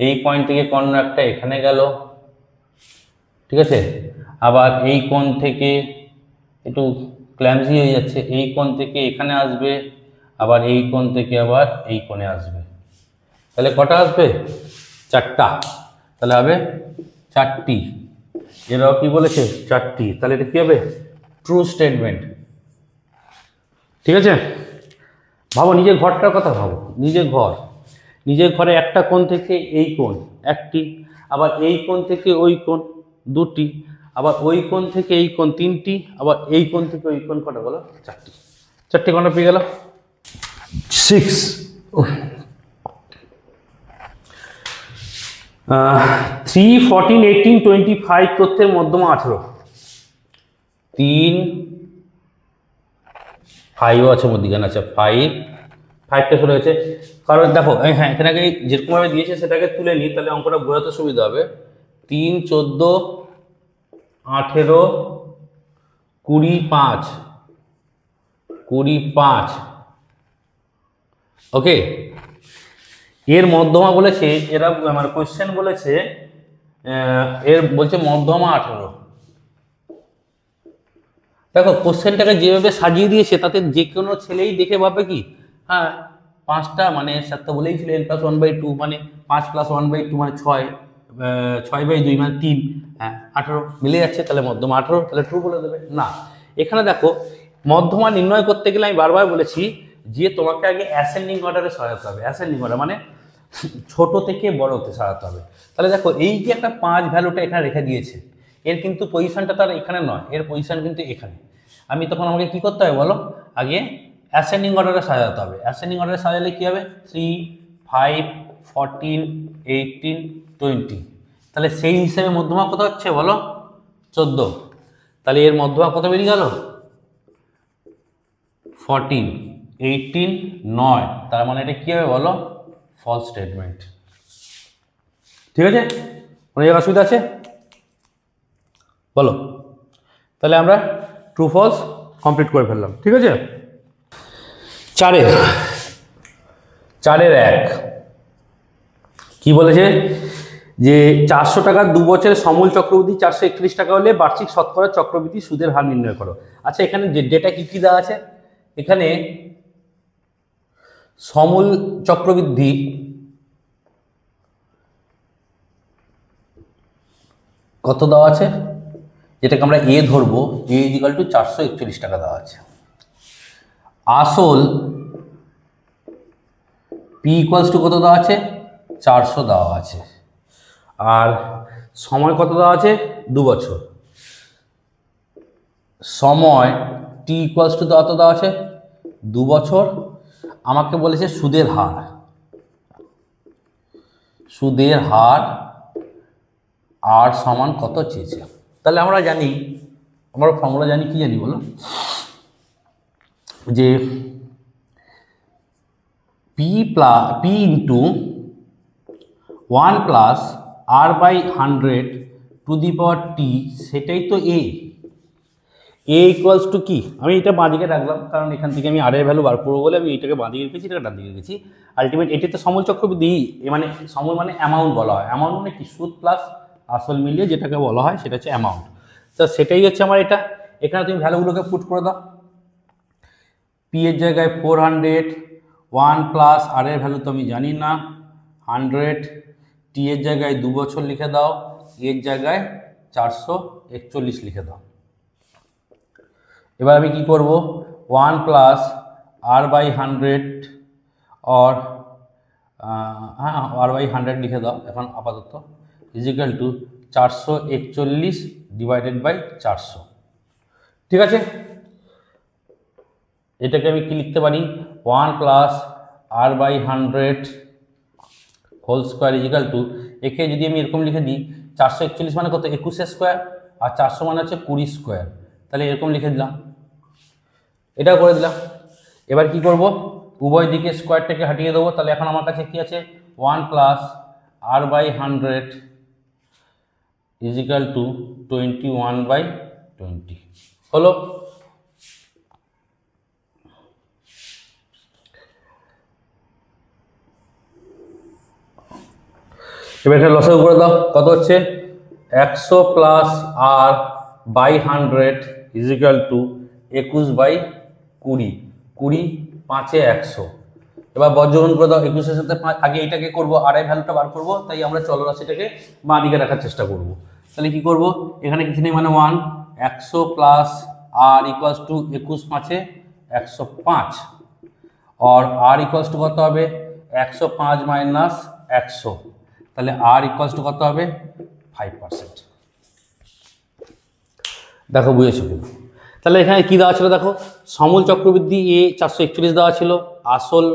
এই পয়েন্ট থেকে কর্ণ একটা এখানে গেল, ঠিক আছে। আবার এই কোণ থেকে একটু ক্ল্যামজি হয়ে যাচ্ছে, এই কোণ থেকে এখানে আসবে, আবার এই কোণ থেকে আবার এই কোণে আসবে। তাহলে কটা আসবে? 4টা। তাহলে হবে 4টি। এরাও কি বলেছে? 4টি। তাহলে এটা কি হবে? True statement. ঠিক আছে, ভাবো নিজের ঘরটার কথা ভাবো, নিজের ঘর, নিজের ঘরে একটা কোণ থেকে এই কোণ একটি, আবার এই কোণ থেকে ওই কোণ 2টি, আবার ওই কোণ থেকে এই কোণ 3টি, আবার এই কোণ থেকে ওই কোণ কটা বলো? 4টি। 4টি কোণটা পেয়ে গেল। 6 3 14 18 25 তথ্যের মধ্যমা 18। 3 5ও আছে মধ্যিখানে, আচ্ছা 5টা চলে গেছে। কারণ দেখো হ্যাঁ এখানে আগে যেরকমভাবে দিয়েছে সেটাকে তুলে নিই, তাহলে অঙ্কটা বোঝাতে সুবিধা হবে। 3 14 18 25 25, ওকে। এর মধ্যমা বলেছে, এরা মানে কোশ্চেন বলেছে এর বলছে মধ্যমা 18। দেখো কোশ্চেনটাকে যেভাবে সাজিয়ে দিয়েছে তাতে যে কোনো ছেলেই দেখে ভাববে কি, হ্যাঁ 5টা মানে স্যার তো বলেই ছিল n+1/2 মানে 5 + 1/2 মানে 6, 6/2 মানে 3, হ্যাঁ 18 মিলে যাচ্ছে, তাহলে মধ্যমা 18, তাহলে ট্রু বলে দেবে। না, এখানে দেখো মধ্যমা নির্ণয় করতে গেলে আমি বারবার বলেছি যে তোমাকে আগে অ্যাসেন্ডিং অর্ডারে সাজাতে হবে। অ্যাসেন্ডিং অর্ডার মানে ছোট থেকে বড়তে সাজাতে হবে। তাহলে দেখো এই যে একটা 5 ভ্যালুটা এখানে রেখে দিয়েছে, এর কিন্তু পজিশনটা তার এখানে নয়, এর পজিশন কিন্তু এখানে। আমি তখন আমাকে কি করতে হবে বলো? আগে অ্যাসেন্ডিং অর্ডারে সাজাতে হবে। অ্যাসেন্ডিং অর্ডারে সাজালে কি হবে? 3 5 14 18 20। তাহলে সেই হিসাবে মধ্যমা কত হচ্ছে বলো? 14। তাহলে এর মধ্যমা কত বেরিয়ে গেল? 14 18 9। তার মানে এটা কি হবে বলো? False statement. ঠিক আছে, কোনো জায়গায় অসুবিধা আছে বলো? তাহলে আমরা ট্রু ফলস কমপ্লিট করে ফেললাম। ঠিক আছে, 4-এর 1 কি বলেছে? যে 400 টাকার 2 বছরের সমূল চক্রবৃদ্ধি 431 টাকা হলে বার্ষিক শতকরা চক্রবৃদ্ধি সুদের হার নির্ণয় করো। আচ্ছা এখানে ডেটা কি কি দেওয়া আছে? এখানে সমূল চক্রবৃদ্ধি কত দেওয়া আছে, যেটাকে আমরা এ ধরবো, এ = 441 টাকা দেওয়া আছে। আসল পি = কত দেওয়া আছে? 400 দেওয়া আছে। আর সময় কত দেওয়া আছে? 2 বছর। সময় টি = কত দেওয়া আছে? 2 বছর। আমাকে বলেছে সুদের হার, সুদের হার আর সমান কত চেয়েছে। তাহলে আমরা জানি, আমরা ফর্মুলা জানি, কি জানি বলো? যে পি ইন্টু 1 + r/100 t, সেটাই তো এ। এ ইকুয়ালস টু কি? আমি এটা বাঁদিকে রাখলাম কারণ এখান থেকে আমি আর এর ভ্যালু বার করবো বলে আমি এইটাকে বাঁদিকে রেখেছি, এটাকে ডান দিকে রেখেছি। আলটিমেট এটি তো সমূল চক্রবৃদ্ধি, মানে সমূল মানে অ্যামাউন্ট বলা হয়। অ্যামাউন্ট মানে কি? সুদ প্লাস আসল মিলিয়ে যেটাকে বলা হয় সেটা হচ্ছে অ্যামাউন্ট। তো সেটাই হচ্ছে আমার এটা। এখানে তুমি ভ্যালুগুলোকে পুট করে দাও। পি এর জায়গায় 400, 1 + আর এর ভ্যালু তো আমি জানি না 100, টি এর জায়গায় 2 বছর লিখে দাও, এর জায়গায় 441 লিখে দাও। এবার আমি কি করব, 1 প্লাস r/100 और হ্যাঁ r/100 লিখে দাও এখন আপাতত, ইজিক্যাল টু 441 ডিভাইডেড বাই 400। ঠিক আছে, এটাকে আমি কি লিখতে পারি, 1 plus r/100 whole square equal to, একে যদি আমি এরকম লিখে দিই 441 মানে কত, 21 স্কোয়ার, আর 400 মানে হচ্ছে 20 স্কোয়ার, তাহলে এরকম লিখে দিলাম, এটাও করে দিলাম। এবার কি করব, উভয় দিকে স্কোয়ারটাকে হাটিয়ে দেবো, তাহলে এখন আমার কাছে কি আছে, 1 প্লাস r/100 ইজিক্যাল টু 21/20 হলো। এবার এটা লসাগু করে দাও, কত হচ্ছে 100 প্লাস r/100 ইজিক্যাল টু 21/20, 20 5-এ 100। এবার বজ্রগ্রহণ করে দাও, 21-এর সাথে 5, আগে এটাকে করব, আর এই ভ্যালুটা বার করব, তাই আমরা চলরাশিটাকে বাঁ দিকে রাখার চেষ্টা করব। তাহলে কি করব, এখানে কিছু নেই মানে 1, 100 প্লাস r ইকুয়ালস টু 21 5-এ 105, আর r ইকুয়ালস টু কত হবে, 105 মাইনাস 100, তাহলে r ইকুয়ালস টু কত হবে, 5%। দেখো বুঝেছো কিন্তু, তাহলে এখানে কি দেওয়া ছিল দেখো, সমূল চক্রবৃদ্ধি এ 441 দেওয়া ছিল, আসল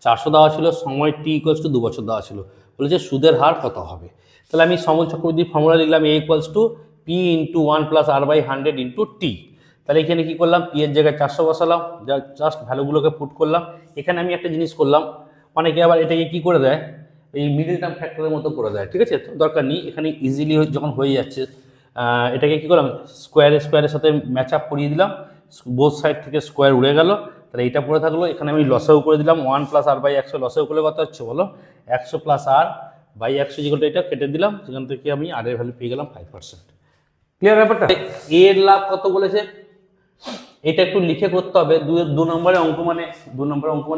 400 দেওয়া ছিল, সময় টি ইকুয়ালস টু 2 বছর দেওয়া ছিল, বলেছে সুদের হার কত হবে। তাহলে আমি সমূল চক্রবৃদ্ধির ফর্মুলা লিখলাম, A equals to P into 1 plus r/100 into T. তাহলে এখানে কি করলাম, পি এর জায়গায় 400 বসালাম, জাস্ট ভ্যালুগুলোকে পুট করলাম। এখানে আমি একটা জিনিস করলাম, অনেকে আবার এটাকে কি করে দেয়, এই মিডিল টার্ম ফ্যাক্টরের মতো করে দেয়, ঠিক আছে, দরকার নেই, এখানে ইজিলি যখন হয়ে যাচ্ছে, এটাকে কি করলাম, স্কোয়ারের সাথে ম্যাচ আপ করিয়ে দিলাম, বোথ সাইড থেকে স্কোয়ার উড়ে গেল, তাহলে এইটা পড়ে থাকলো। এখানে আমি লসাগু করে দিলাম, 1 প্লাস r/100, লসাগু করলে কত হচ্ছে বলো, 100 প্লাস r/100 যেগুলো, এটা কেটে দিলাম, সেখান থেকে আমি r এর ভ্যালু পেয়ে গেলাম 5%। ক্লিয়ার ব্যাপারটা। এর লাভ কত বলেছে, এটা একটু লিখে করতে হবে, 2 নম্বরের অঙ্ক মানে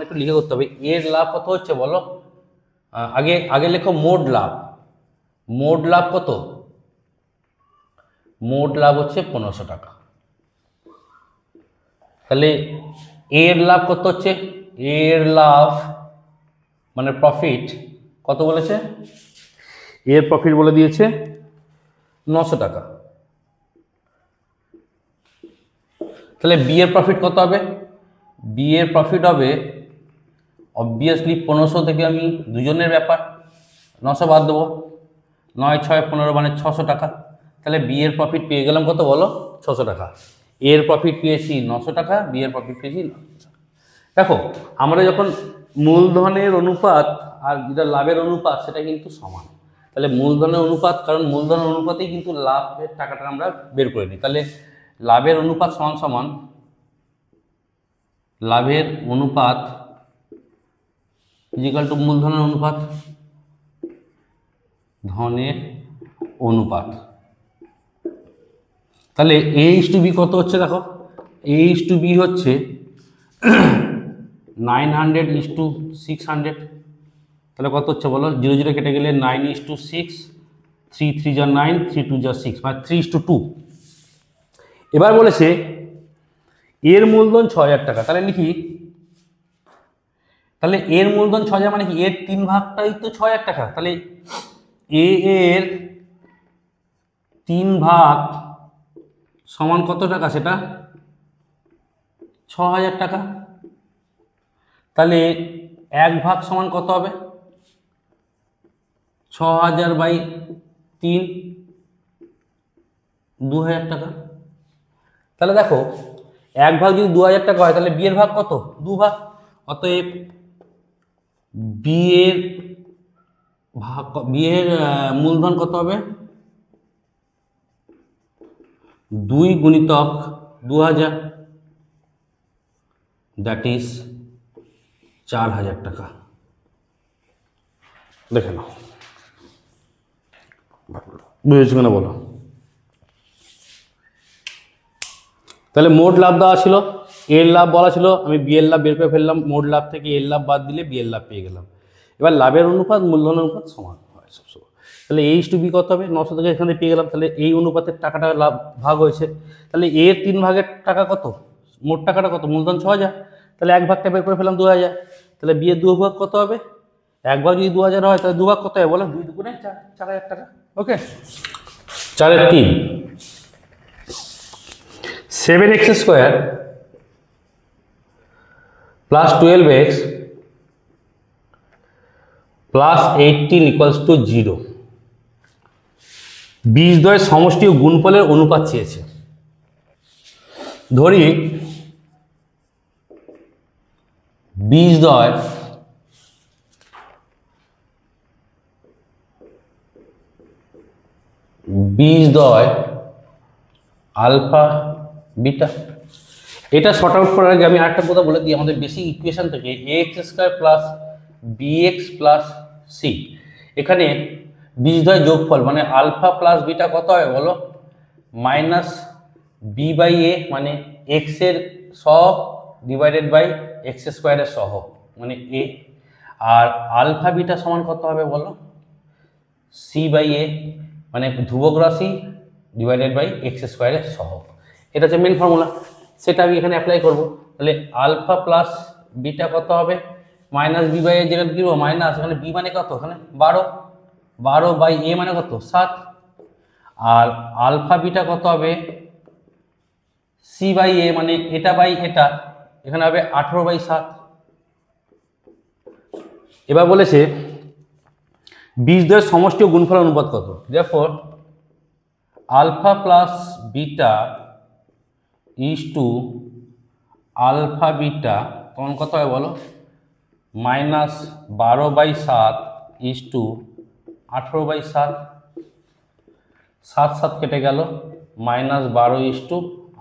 একটু লিখে করতে হবে। এর লাভ কত হচ্ছে বলো, আগে লেখো মোট লাভ, মোট লাভ কত, মোট লাভ হচ্ছে 1500 টাকা। তাহলে এর লাভ কত হচ্ছে, এর লাভ মানে প্রফিট কত বলেছে, এর প্রফিট বলে দিয়েছে 900 টাকা। তাহলে বি এর প্রফিট কত হবে, বি এর প্রফিট হবে অবভিয়াসলি 1500 থেকে আমি দুজনের ব্যাপার 900 বাদ দেবো, 9 6 15 মানে 600 টাকা। তাহলে বি এর প্রফিট পেয়ে গেলাম কত বলো, 600 টাকা। এর প্রফিট পেয়েছি 900 টাকা, বি এর প্রফিট পেয়েছি 900 টাকা। দেখো আমরা যখন মূলধনের অনুপাত আর যেটা লাভের অনুপাত সেটা কিন্তু সমান, তাহলে মূলধনের অনুপাত, কারণ মূলধনের অনুপাতেই কিন্তু লাভের টাকাটা আমরা বের করে নিই, তাহলে লাভের অনুপাত সমান সমান লাভের অনুপাত ইজিক্যাল টু মূলধনের অনুপাত ধনের অনুপাত। তাহলে এ ইস টু বি কত হচ্ছে দেখো, এ ইস টু বি হচ্ছে 900 ইস টু 600, তাহলে কত হচ্ছে বলো, 0 0 কেটে গেলে 9:6, 3 3 যা 9, 3 2 যা 6, মানে 3:2। এবার বলেছে এর মূলধন 6000 টাকা, তাহলে লিখি, তাহলে এর মূলধন 6000 মানে কি, এর 3 ভাগটাই তো 6000 টাকা, তাহলে এ এর 3 ভাগ সমান কত টাকা, সেটা 6000 টাকা। তাহলে 1 ভাগ সমান কত হবে, 6000/3, 2000 টাকা। তাহলে দেখো 1 ভাগ যদি 2000 টাকা হয়, তাহলে বি এর ভাগ কত, 2 ভাগ, অতএব বি এর ভাগ, বি এর মূলধন কত হবে, 2 গুণিতক 2000, দ্যাট ইজ 4000 টাকা। দেখে নাও বুঝেছো কিনা বলো। তাহলে মোট লাভ দেওয়া ছিল, এর লাভ বলা ছিল, আমি বি এর লাভ বের করে ফেললাম, মোট লাভ থেকে এর লাভ বাদ দিলে বি এর লাভ পেয়ে গেলাম। এবার লাভের অনুপাত মূলধনের অনুপাত সমান হয় সবসময়। তাহলে a ইস টু b কত হবে? 900 থেকে এখানে পেয়ে গেলাম। তাহলে এই অনুপাতের টাকাটা লাভ ভাগ হয়েছে। তাহলে a এর 3 ভাগের টাকা কত? মোট টাকাটা কত? মূলধন 6000। তাহলে 1 ভাগটা বের করে ফেলাম 2000। তাহলে b এর 2 ভাগ কত হবে? 1 ভাগ যদি 2000 হয় তাহলে 2 ভাগ কত হবে বলো? 2 দুগুণে 4, 4000 টাকা। ওকে, 4 এর 3 7x square plus 12x plus 18 equals to 0। বীজদ্বয়ের সমষ্টি ও গুণফলের অনুপাত চেয়েছে। ধরি বীজদ্বয় আলফা বিটা। এটা শর্ট আউট করার আগে আমি আরেকটা কথা বলে দিই। আমাদের বেসিক ইকুয়েশন থেকে ax square plus bx plus C, এখানে বীজদ্বয় যোগফল মানে আলফা প্লাস বিটা কত হয় বলো? মাইনাস বি বাই এ মানে এক্স এর সহগ ডিভাইডেড বাই এক্স স্কোয়ারের সহগ মানে এ, আর আলফা বিটা সমান কত হবে বলো? সি বাই এ মানে ধ্রুবক রাশি ডিভাইডেড বাই এক্স স্কোয়ারের সহগ। এটা হচ্ছে মেন ফর্মুলা, সেটা আমি এখানে অ্যাপ্লাই করব। তাহলে আলফা প্লাস বিটা কত হবে? মাইনাস বি বাই এ, যেখানে কি হবে মাইনাস, এখানে বি মানে কত? এখানে 12 বাই এ মানে কত? 7। আর আলফা বিটা কত হবে? সি বাই এ মানে এটা বাই এটা, এখানে হবে 18/7। এবার বলেছে বীজদ্বয়ের সমষ্টি ও গুণফল অনুপাত কত? therefore alpha plus beta is to alpha beta তখন কত হয় বলো? Minus 12/7 is two 18/7। 7 কেটে গেল, মাইনাস 12 ইজ টু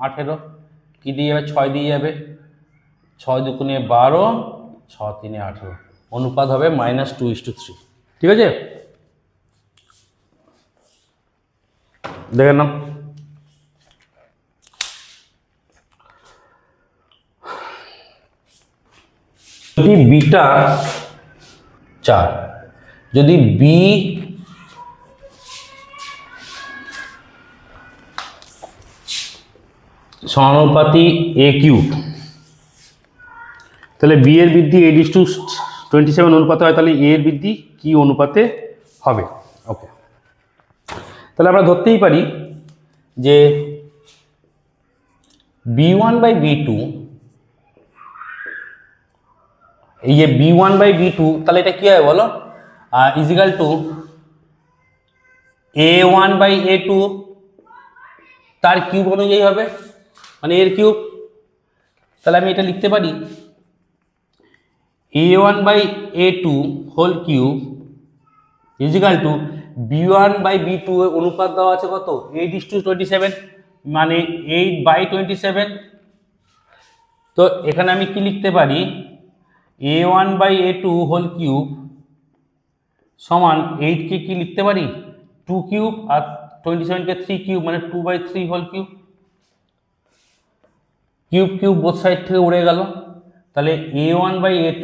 18। কী দিয়ে যাবে? 6 দিয়ে যাবে। 6 দুগুণে 12, 6 3 18। অনুপাত হবে -2:3। ঠিক আছে, দেখে নাও। যদি বিটা 4, যদি বি সমানুপাতি এ কিউব, তাহলে বি এর বৃদ্ধি 8:27 অনুপাতে হয়, তাহলে এ এর বৃদ্ধি কি অনুপাতে হবে? ওকে, তাহলে আমরা ধরতেই পারি যে b1/b2, এই যে b1/b2, তাহলে এটা কি হয় বলো? ইজিক্যাল টু a1/a2 তার কিউব অনুযায়ী হবে, মানে এর কিউব। তাহলে আমি এটা লিখতে পারি a1/a2 whole cube is equal two b1/b2 এর অনুপাত দেওয়া আছে কত? 8:27 মানে 8/27। তো এখানে আমি কি লিখতে পারি? a1/a2 হোল কিউব সমান 8কে কি লিখতে পারি? 2 কিউব, আর 27কে 3 কিউব মানে 2/3 whole cube. Cube cube both side থেকে উড়ে গেল, তাহলে a1/a2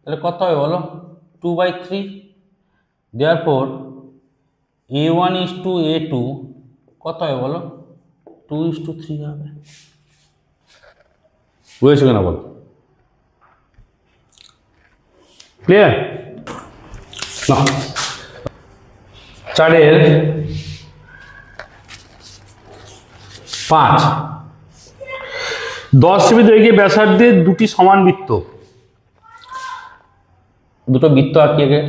তাহলে কত হবে বলো? 2/3। therefore a1:a2 কত হবে বলো? 2:3 হবে। বুঝেছো কেনা বলো? ক্লিয়ার না? 4 এর 5 10 সেমি দৈর্ঘ্যে ব্যাসার্ধের দুটি সমান বৃত্ত, দুটো বৃত্ত আঁকি আগে।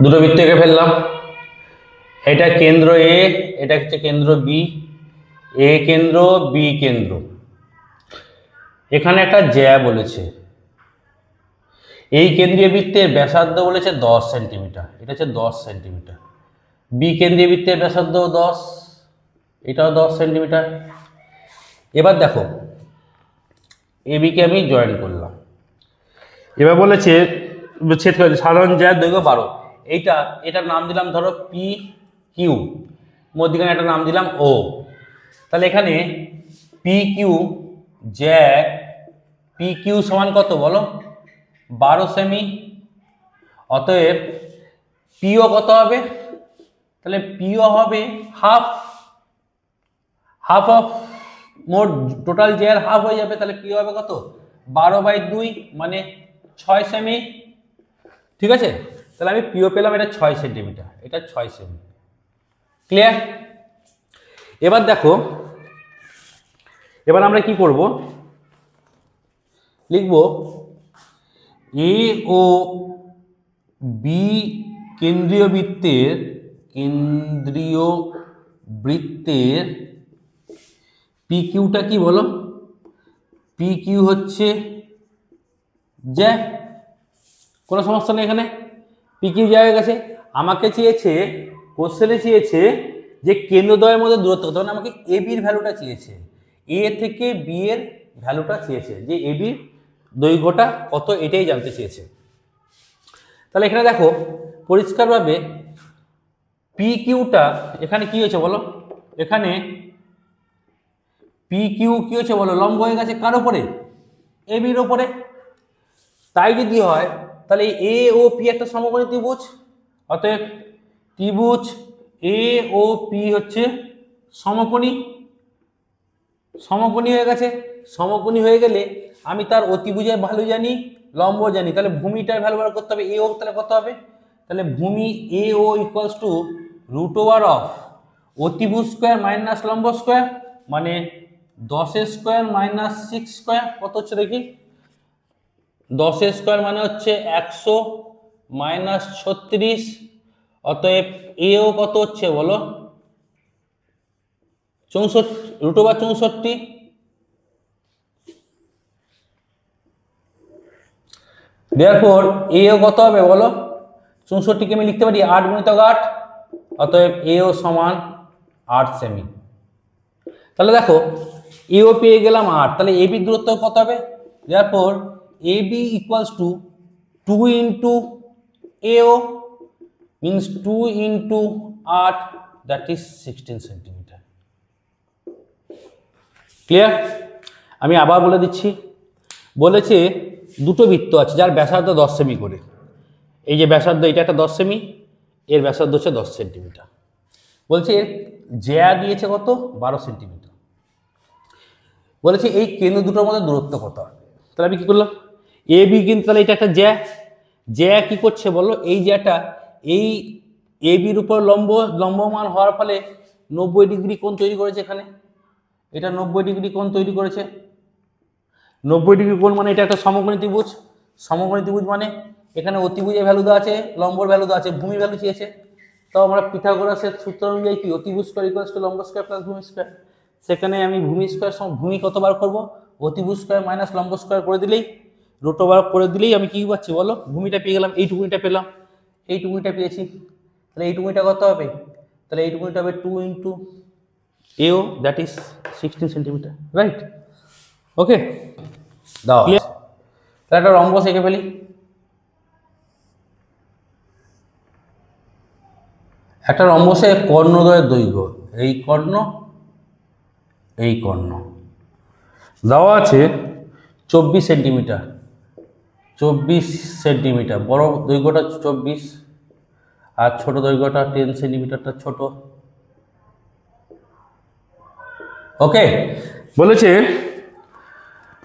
দুটো বৃত্ত এঁকে ফেললাম। এটা কেন্দ্র এ, এটা হচ্ছে কেন্দ্র বি। এ কেন্দ্র, বি কেন্দ্র। এখানে একটা জ্যা বলেছে। এই কেন্দ্রীয় বৃত্তের ব্যাসার্ধ বলেছে 10 সেন্টিমিটার, এটা হচ্ছে 10 সেন্টিমিটার। বি কেন্দ্রীয় বৃত্তের ব্যাসার্ধ 10, এটাও 10 সেন্টিমিটার। এবার দেখো এ বিকে আমি জয়েন করলাম। এবার বলেছে ছেদ করেছে সাধারণ জ্যার দৈর্ঘ্য 12। এটার নাম দিলাম ধরো পি কিউ, মধ্যখানে একটা নাম দিলাম ও। তাহলে এখানে পি কিউ জ্যা পি কিউ সমান কত বলো, 12 সেমি। অতএব পিও কত হবে, তাহলে পিও হবে হাফ, হাফ অফ মোট টোটাল যে এর হাফ হয়ে যাবে, তাহলে পিও হবে কত, 12/2 মানে 6 সেমি। ঠিক আছে, তাহলে আমি পিও পেলাম এটা 6 সেন্টিমিটার, এটা 6 সেমি। ক্লিয়ার? এবার দেখো, এবার আমরা কি করব, লিখব এ ও বি কেন্দ্রীয় বৃত্তের পি কিউটা কি বলো, পি কিউ হচ্ছে যে, কোনো সমস্যা নেই এখানে, পি কিউ জায়গা গেছে। আমাকে চেয়েছে, কোশ্চেনে চেয়েছে যে কেন্দ্রদ্বয়ের মধ্যে দূরত্ব কত, মানে আমাকে এ বির ভ্যালুটা চেয়েছে, এ থেকে বি এর ভ্যালুটা চেয়েছে, যে এ বির দৈর্ঘ্যটা কত, এটাই জানতে চেয়েছে। তাহলে এখানে দেখো পরিষ্কারভাবে পি কিউটা এখানে কি হয়েছে বলো, এখানে পি কিউ কি হয়েছে বলো, লম্ব হয়ে গেছে কার ওপরে, এ বির ওপরে। তাই যদি হয় তাহলে এ ও পি একটা সমকোণী ত্রিভুজ, অতএব ত্রিভুজ এ ও পি হচ্ছে সমকোণী, সমকোণী হয়ে গেছে। সমকোণী হয়ে গেলে আমি তার অতিভুজের ভ্যালু জানি, লম্ব জানি, তাহলে ভূমিটার ভ্যালু বার করতে হবে। এ ও তাহলে কত হবে, তাহলে ভূমি এ ও ইকুয়ালস টু √ওভার অফ অতিভুজ স্কোয়ার মাইনাস লম্ব স্কোয়ার, মানে 10 স্কোয়ার মাইনাস 6 স্কোয়ার কত হচ্ছে দেখি, 10 স্কোয়ার মানে হচ্ছে 100 মাইনাস 36, অতএব এও কত হচ্ছে বলো, 64 √ওভার 64। দেয়ারফর এও কত হবে বলো, 64 কে আমি লিখতে পারি 8 গুণিতক 8, অতএব এও সমান 8 সেমি। তাহলে দেখো এও পেয়ে গেলাম 8, তাহলে এ বি দূরত্ব কত হবে, therefore A B equals to 2 into AO means 2 into 8, that is 16 centimetre. Clear? আমি আবার বলে দিচ্ছি, বলেছে দুটো বৃত্ত আছে যার ব্যাসার্ধ 10 সেমি করে, এই যে ব্যাসার্ধ এটা একটা 10 সেমি, এর ব্যাসার্ধ হচ্ছে 10 সেন্টিমিটার। বলছে এর জ্যা দিয়েছে কত, 12 সেন্টিমিটার। বলেছে এই কেন্দ্র দুটোর মধ্যে দূরত্ব কত, তাহলে আমি কি করলাম, এ বি কিন্তু, তাহলে এটা একটা জ্যা, জ্যা কি করছে বলো, এই জ্যাটা এই এ বির উপর লম্বমান হওয়ার ফলে 90 ডিগ্রি কোণ তৈরি করেছে, এখানে এটা 90 ডিগ্রি কোণ তৈরি করেছে। 90 ডিগ্রি কোণ মানে এটা একটা সমকোণী ত্রিভুজ, সমকোণী ত্রিভুজ মানে এখানে অতিভুজের ভ্যালু দেওয়া আছে, লম্বর ভ্যালু দেওয়া আছে, ভূমি ভ্যালু চেয়েছে। তো আমরা পিথাগোরাসের সূত্র অনুযায়ী কি, অতিভুজ স্কয়ার ইকুয়ালস টু লম্ব স্কয়ার প্লাস ভূমি স্কয়ার, সেখানে আমি ভূমি স্কয়ার ভূমি কত বার করব, অতিভুজ স্কয়ার মাইনাস লম্ব স্কয়ার করে দিলেই, √ওভার করে দিলেই আমি কি পাচ্ছি বলো, ভূমিটা পেয়ে গেলাম, এইটুকুনিটা পেলাম, এইটুকুনিটা পেয়েছি। তাহলে এইটুকুনিটা কত হবে, তাহলে এইটুকুনিটা হবে 2 ইন্টু এও, দ্যাট ইজ 16 সেন্টিমিটার, রাইট? ওকে, দাও তাহলে একটা রম্বস এঁকে ফেলি। একটা রম্বসে কর্ণদ্বয়ের দৈর্ঘ্য, এই কর্ণ এই কর্ণ দেওয়া আছে 24 সেন্টিমিটার, 24 সেন্টিমিটার, বড় দৈর্ঘ্যটা 24 আর ছোট দৈর্ঘ্যটা 10 সেন্টিমিটারটা ছোট। ওকে, বলেছে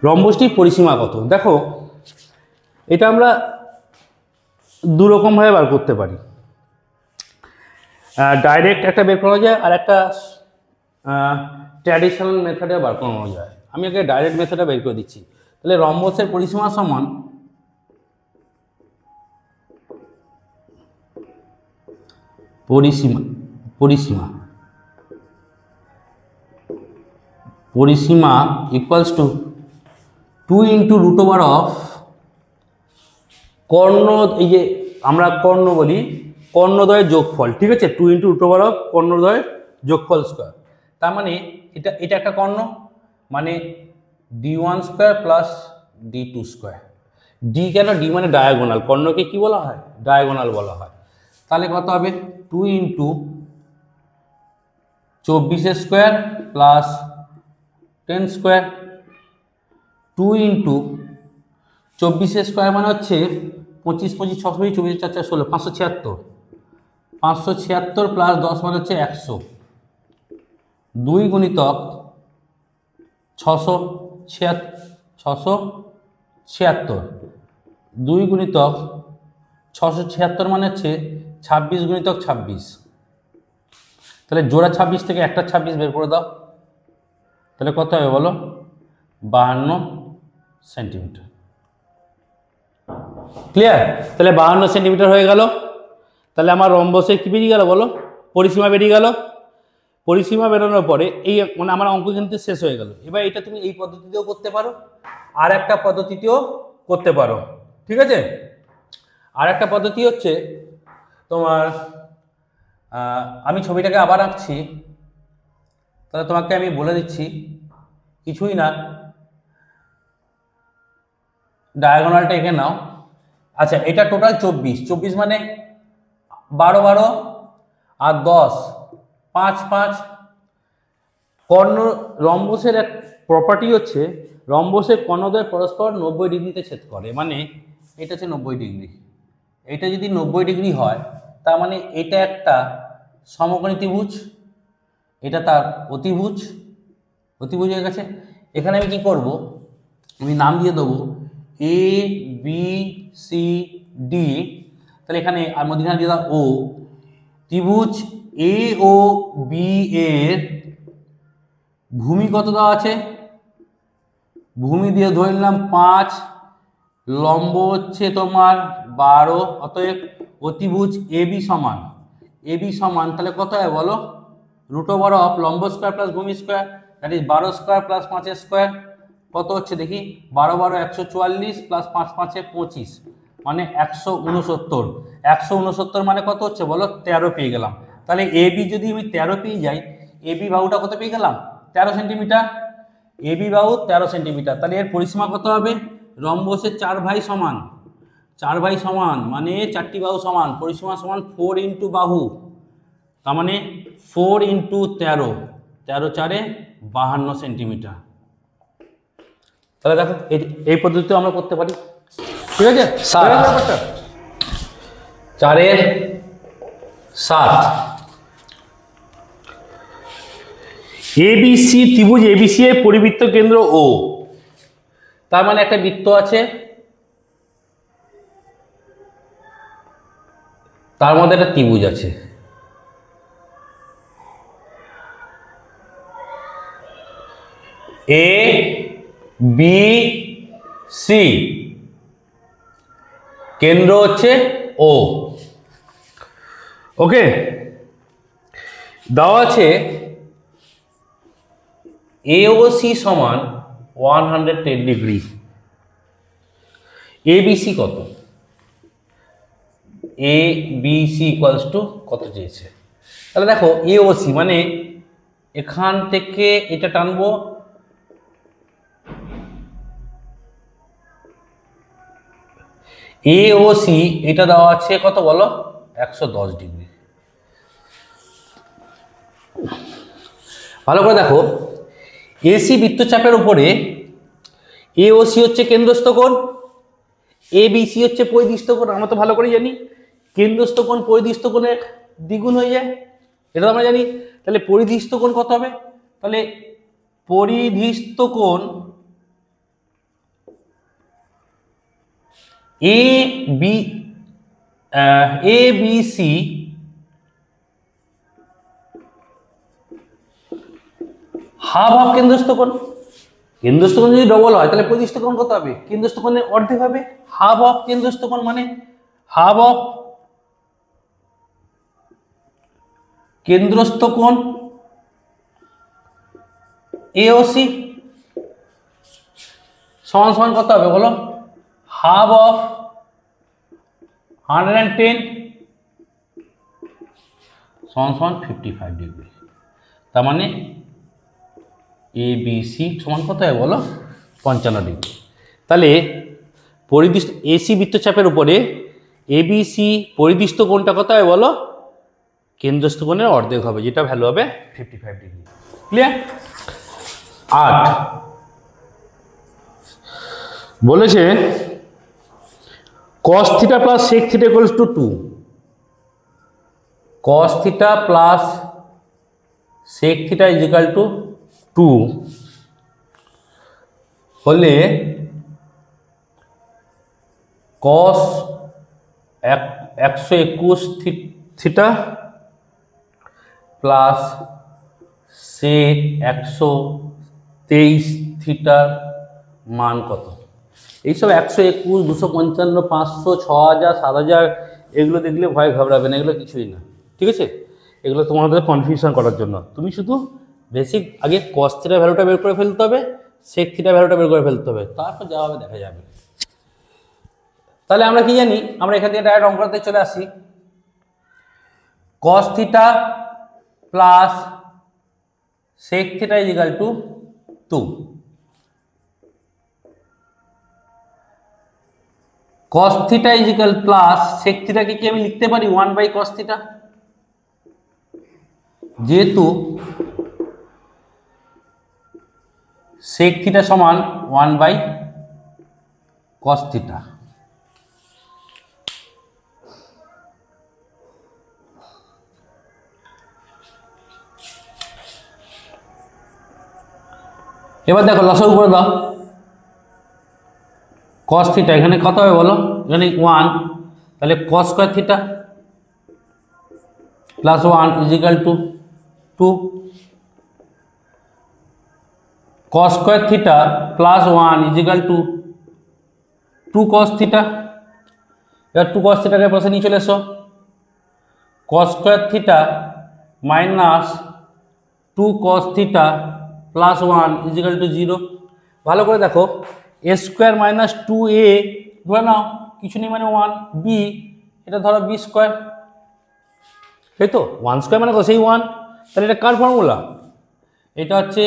রম্বসটির পরিসীমা কত। দেখো এটা আমরা দু রকমভাবে বার করতে পারি, ডাইরেক্ট একটা বের করা যায় আর একটা ট্র্যাডিশনাল মেথডে বার করানো যায়। আমি আগে ডাইরেক্ট মেথডে বের করে দিচ্ছি। তাহলে রম্বসের পরিসীমা সমান পরিসীমা ইকুয়ালস টু 2 ইন্টু √ওভার অফ কর্ণ, এই যে আমরা কর্ণ বলি কর্ণদ্বয়ের যোগফল, ঠিক আছে, 2 ইন্টু √ওভার অফ কর্ণদ্বয়ের যোগফল স্কোয়ার। তার মানে এটা একটা কর্ণ, মানে d1 square plus d2 square. D কেন, ডি মানে ডায়াগোনাল, কর্ণকে কি বলা হয়, ডায়াগোনাল বলা হয়। তাহলে কত হবে, 2 into 24 square plus 10 square, 2 into 24 square মানে হচ্ছে 25 25 6 24 4 4 16 576, 576 প্লাস 10 মানে হচ্ছে 100, 2 গুণিতক 676, 2 গুণিতক 676 মানে হচ্ছে 26 গুণিতক 26, তাহলে জোড়া 26 থেকে একটা 26 বের করে দাও, তাহলে কত হবে বলো? 52 সেন্টিমিটার। ক্লিয়ার? তাহলে 52 সেন্টিমিটার হয়ে গেল। তাহলে আমার রম্বসের কি বেরিয়ে গেল বলো? পরিসীমা বেরিয়ে গেল। পরিসীমা বেরোনোর পরে এই মানে আমার অঙ্ক কিন্তু শেষ হয়ে গেল। এবার এটা তুমি এই পদ্ধতিতেও করতে পারো, আর একটা পদ্ধতিতেও করতে পারো, ঠিক আছে? আর একটা পদ্ধতি হচ্ছে তোমার, আমি ছবিটাকে আবার আঁকছি, তাহলে তোমাকে আমি বলে দিচ্ছি, কিছুই না, ডায়াগোনালটা এঁকে নাও। আচ্ছা, এটা টোটাল 24 মানে 12 12 আর 10 5 5। কর্ণ রম্বসের এক প্রপার্টি হচ্ছে রম্বসের কর্ণদ্বয় পরস্পর 90 ডিগ্রিতে ছেদ করে, মানে এটা হচ্ছে 90 ডিগ্রি। এটা যদি 90 ডিগ্রি হয় তার মানে এটা একটা সমকোণী ত্রিভুজ, এটা তার অতিভুজ, অতিভুজ হয়ে গেছে। এখানে আমি কি করব, আমি নাম দিয়ে দেবো এ বি সি ডি, তাহলে এখানে আর মধ্যখানে দিয়ে দাও ও। ত্রিভুজ এ ও বি এর ভূমি কত দেওয়া আছে? ভূমি দিয়ে ধরে নিলাম 5, লম্ব হচ্ছে তোমার 12, অতএব অতিভুজ এ বি সমান তাহলে কত হয় বলো? √ওভার অফ লম্ব স্কোয়ার প্লাস ভূমি square, that is 12 square plus 5 square. কত হচ্ছে দেখি? 12 12 144 প্লাস 5 5 25, মানে 169। 169 মানে কত হচ্ছে বলো? 13 পেয়ে গেলাম। তাহলে এ বি যদি আমি 13 পেয়ে যাই, এ বি বাহুটা কত পেয়ে গেলাম? 13 সেন্টিমিটার। এ বি বাহু 13 সেন্টিমিটার, তাহলে এর পরিসীমা কত হবে? রম্বসের 4 ভাই সমান, 4 ভাই সমান মানে 4টি বাহু সমান, পরিসীমা সমান 4 ইন্টু বাহু, তার মানে 4 ইন্টু 13, 13 4 52 সেন্টিমিটার। তাহলে দেখো এই পদ্ধতিতে আমরা করতে পারি, ঠিক আছে? 4 7। এবিসি ত্রিভুজ এবিসি এর পরিবৃত্ত কেন্দ্র ও, তার মানে একটা বৃত্ত আছে, তার মধ্যে একটা ত্রিভুজ আছে। এ বি সি, কেন্দ্র হচ্ছে ও। ওকে, দেওয়া আছে এওসি সমান 110 ডিগ্রি। এবিসি কত? A B C equals to কত চেয়েছে? তাহলে দেখো এওসি মানে এখান থেকে এটা টানবো, এওসি এটা দেওয়া আছে কত বলো? 110 ডিগ্রি। ভালো করে দেখো, এসি বৃত্তচাপের উপরে এওসি হচ্ছে কেন্দ্রস্থ কোণ, এবিসি হচ্ছে পরিধিস্থ কোণ। আমরা তো ভালো করে জানি কেন্দ্রস্থ কোণ পরিধিস্থ কোণের দ্বিগুণ হয়ে যায়, এটা আমরা জানি। তাহলে পরিধিস্থ কোণ কত হবে? তাহলে পরিধিস্থ কোণ A B C half of কেন্দ্রস্থ কোণ। কেন্দ্রস্থ কোণ যদি ডবল হয় তাহলে পরিধিস্থ কোণ কত হবে? কেন্দ্রস্থ কোণের অর্ধেক হবে। হাফ অফ কেন্দ্রস্থ কোণ মানে হাফ অফ কেন্দ্রস্থ কোণ এওসি সমান সমান কত হবে বলো? হাফ অফ 110 সমান সমান 55 ডিগ্রি। তার মানে এ বি সি সমান কত হয় বলো? 55 ডিগ্রি। তাহলে পরিধিস্থ এসি বৃত্তচাপের উপরে এবিসি পরিধিস্থ কোণটা কত হয় বলো? কেন্দ্রস্থ কোণের অর্ধেক হবে, যেটা ভ্যালু হবে 55 ডিগ্রি। ক্লিয়ার? 8 বলেছে cos theta plus sec theta equals to 2, cos theta plus sec theta is equal to 2 হলে cos 121 থিটা প্লাস sec 123 থিটার মান কত? এইসব 121, 255, 500, 6000, 7000 এগুলো দেখলে ভয় ঘাবড়াবে না, এগুলো কিছুই না, ঠিক আছে? এগুলো তোমাদের কনফিউশন করার জন্য। তুমি শুধু বেসিক আগে cos থিটা ভ্যালুটা বের করে ফেলতে হবে, sec থিটা ভ্যালুটা বের করে ফেলতে হবে, তারপর যা হবে দেখা যাবে। তাহলে আমরা কি জানি? আমরা এখান থেকে ডাইরেক্ট অঙ্কটাতে চলে আসি। cos theta plus sec theta is equal two 2। cos theta is equal plus sec থিটাকে কি আমি লিখতে পারি 1/cos থিটা? যেহেতু sec থিটা সমান 1/cos থিটা, এবার দেখো লসাগু করে দাও। cos থিটা এখানে কত হবে বলো? এখানে 1, তাহলে cos square theta plus 1 is equal two 2, cos square theta plus 1 is equal two 2 cos theta. এবার 2 cos থিটাকে পাশে নিয়ে চলে এসো, cos square theta minus 2 cos theta plus 1 is equal to 0। ভালো করে দেখো, a স্কোয়ার মাইনাস 2a ধরে নাও, কিছু নেই মানে 1, b এটা ধরো b স্কোয়ার, তাই তো? 1 স্কোয়ার মানে সেই 1, তাহলে এটা কার ফর্মুলা? এটা হচ্ছে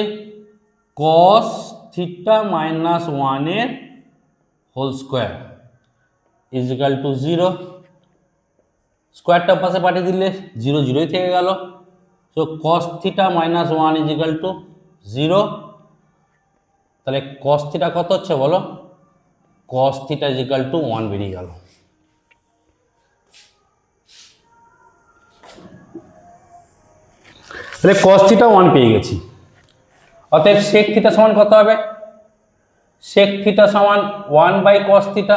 cos থিটা মাইনাস 1 এর whole square is equal to 0। স্কোয়ারটা পাশে পাঠিয়ে দিলে 0 0ই থেকে গেল। So cos theta minus 1 is equal to 0। তাহলে cos থিটা কত হচ্ছে বলো? cos theta is equal to 1 বেরিয়ে গেল। তাহলে cos থিটা 1 পেয়ে গেছি। অতএব sec থিটা সমান কত হবে? sec থিটা সমান 1/cos থিটা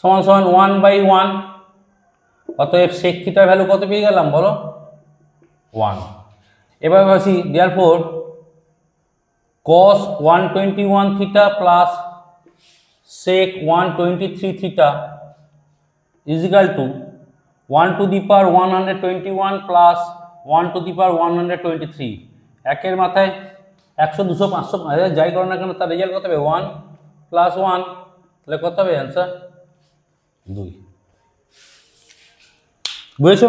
সমান সমান 1/1। অতএব sec থিটার ভ্যালু কত পেয়ে গেলাম বলো? 1। এবার বলছি therefore cos 121 theta plus sec 123 theta is equal to 1 to the power 121 plus 1 to the power 123। একের মাথায় 100, 200, 500 যাই করো না কেন তার রেজাল্ট কত হবে? 1 প্লাস 1, তাহলে কত হবে অ্যান্সার? 2। বুঝেছো?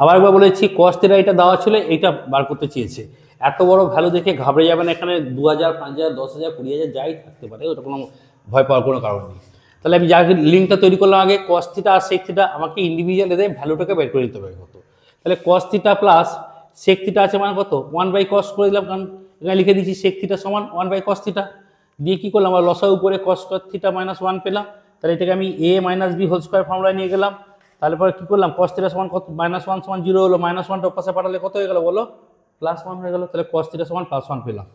আবার একবার বলেছি cos থিটা এটা দেওয়া ছিল, এইটা বার করতে চেয়েছে। এত বড় ভ্যালু দেখে ঘাবড়ে যাবেন, এখানে 2000, 5000, 10000, 20000 যাই থাকতে পারে, ওটা কোনো ভয় পাওয়ার কোনো কারণ নেই। তাহলে আমি যাকে লিঙ্কটা তৈরি করলাম আগে cos থিটা আর sec থিটা, আমাকে ইন্ডিভিজুয়াল এদের ভ্যালুটাকে বের করে দিতে হবে কত। তাহলে cos theta plus sec theta আছে মানে কত? 1/cos করে দিলাম, কারণ এখানে লিখে দিচ্ছি sec থিটা সমান 1/cos থিটা। দিয়ে কী করলাম? আমরা লসাগু করে cos স্কয়ার থিটা মাইনাস 1 পেলাম। তাহলে এটাকে আমি a minus b whole square ফর্মুলায় নিয়ে গেলাম। তারপরে কী করলাম? cos থিটা সমান কত? -1 সমান 0 হলো, -1টা পাশে পাঠালে কত হয়ে গেল বলো? +1 হয়ে গেল। তাহলে cos থিটা সমান +1 পেলাম।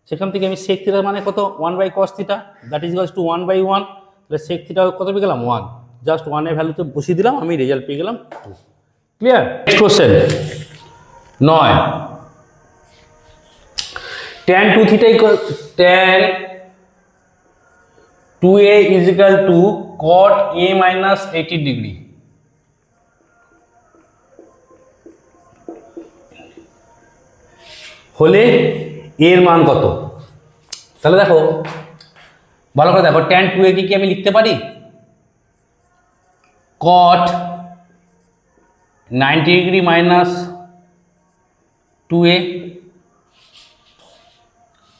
সেখান থেকে আমি sec থিটা মানে কত? 1/cos theta, that is equals to 1/1। তাহলে sec থিটা কত পেয়ে গেলাম? 1। জাস্ট 1 এর ভ্যালুতে বসিয়ে দিলাম, আমি রেজাল্ট পেয়ে গেলাম 2। Clear? Next question 9। tan 2 theta equal tan 2a is equal to cot a minus 80 degree। হলে এর মান কত? তাহলে দেখো ভালো করে দেখো, tan 2a কি আমি লিখতে পারি cot 90 ডিগ্রি মাইনাস 2a,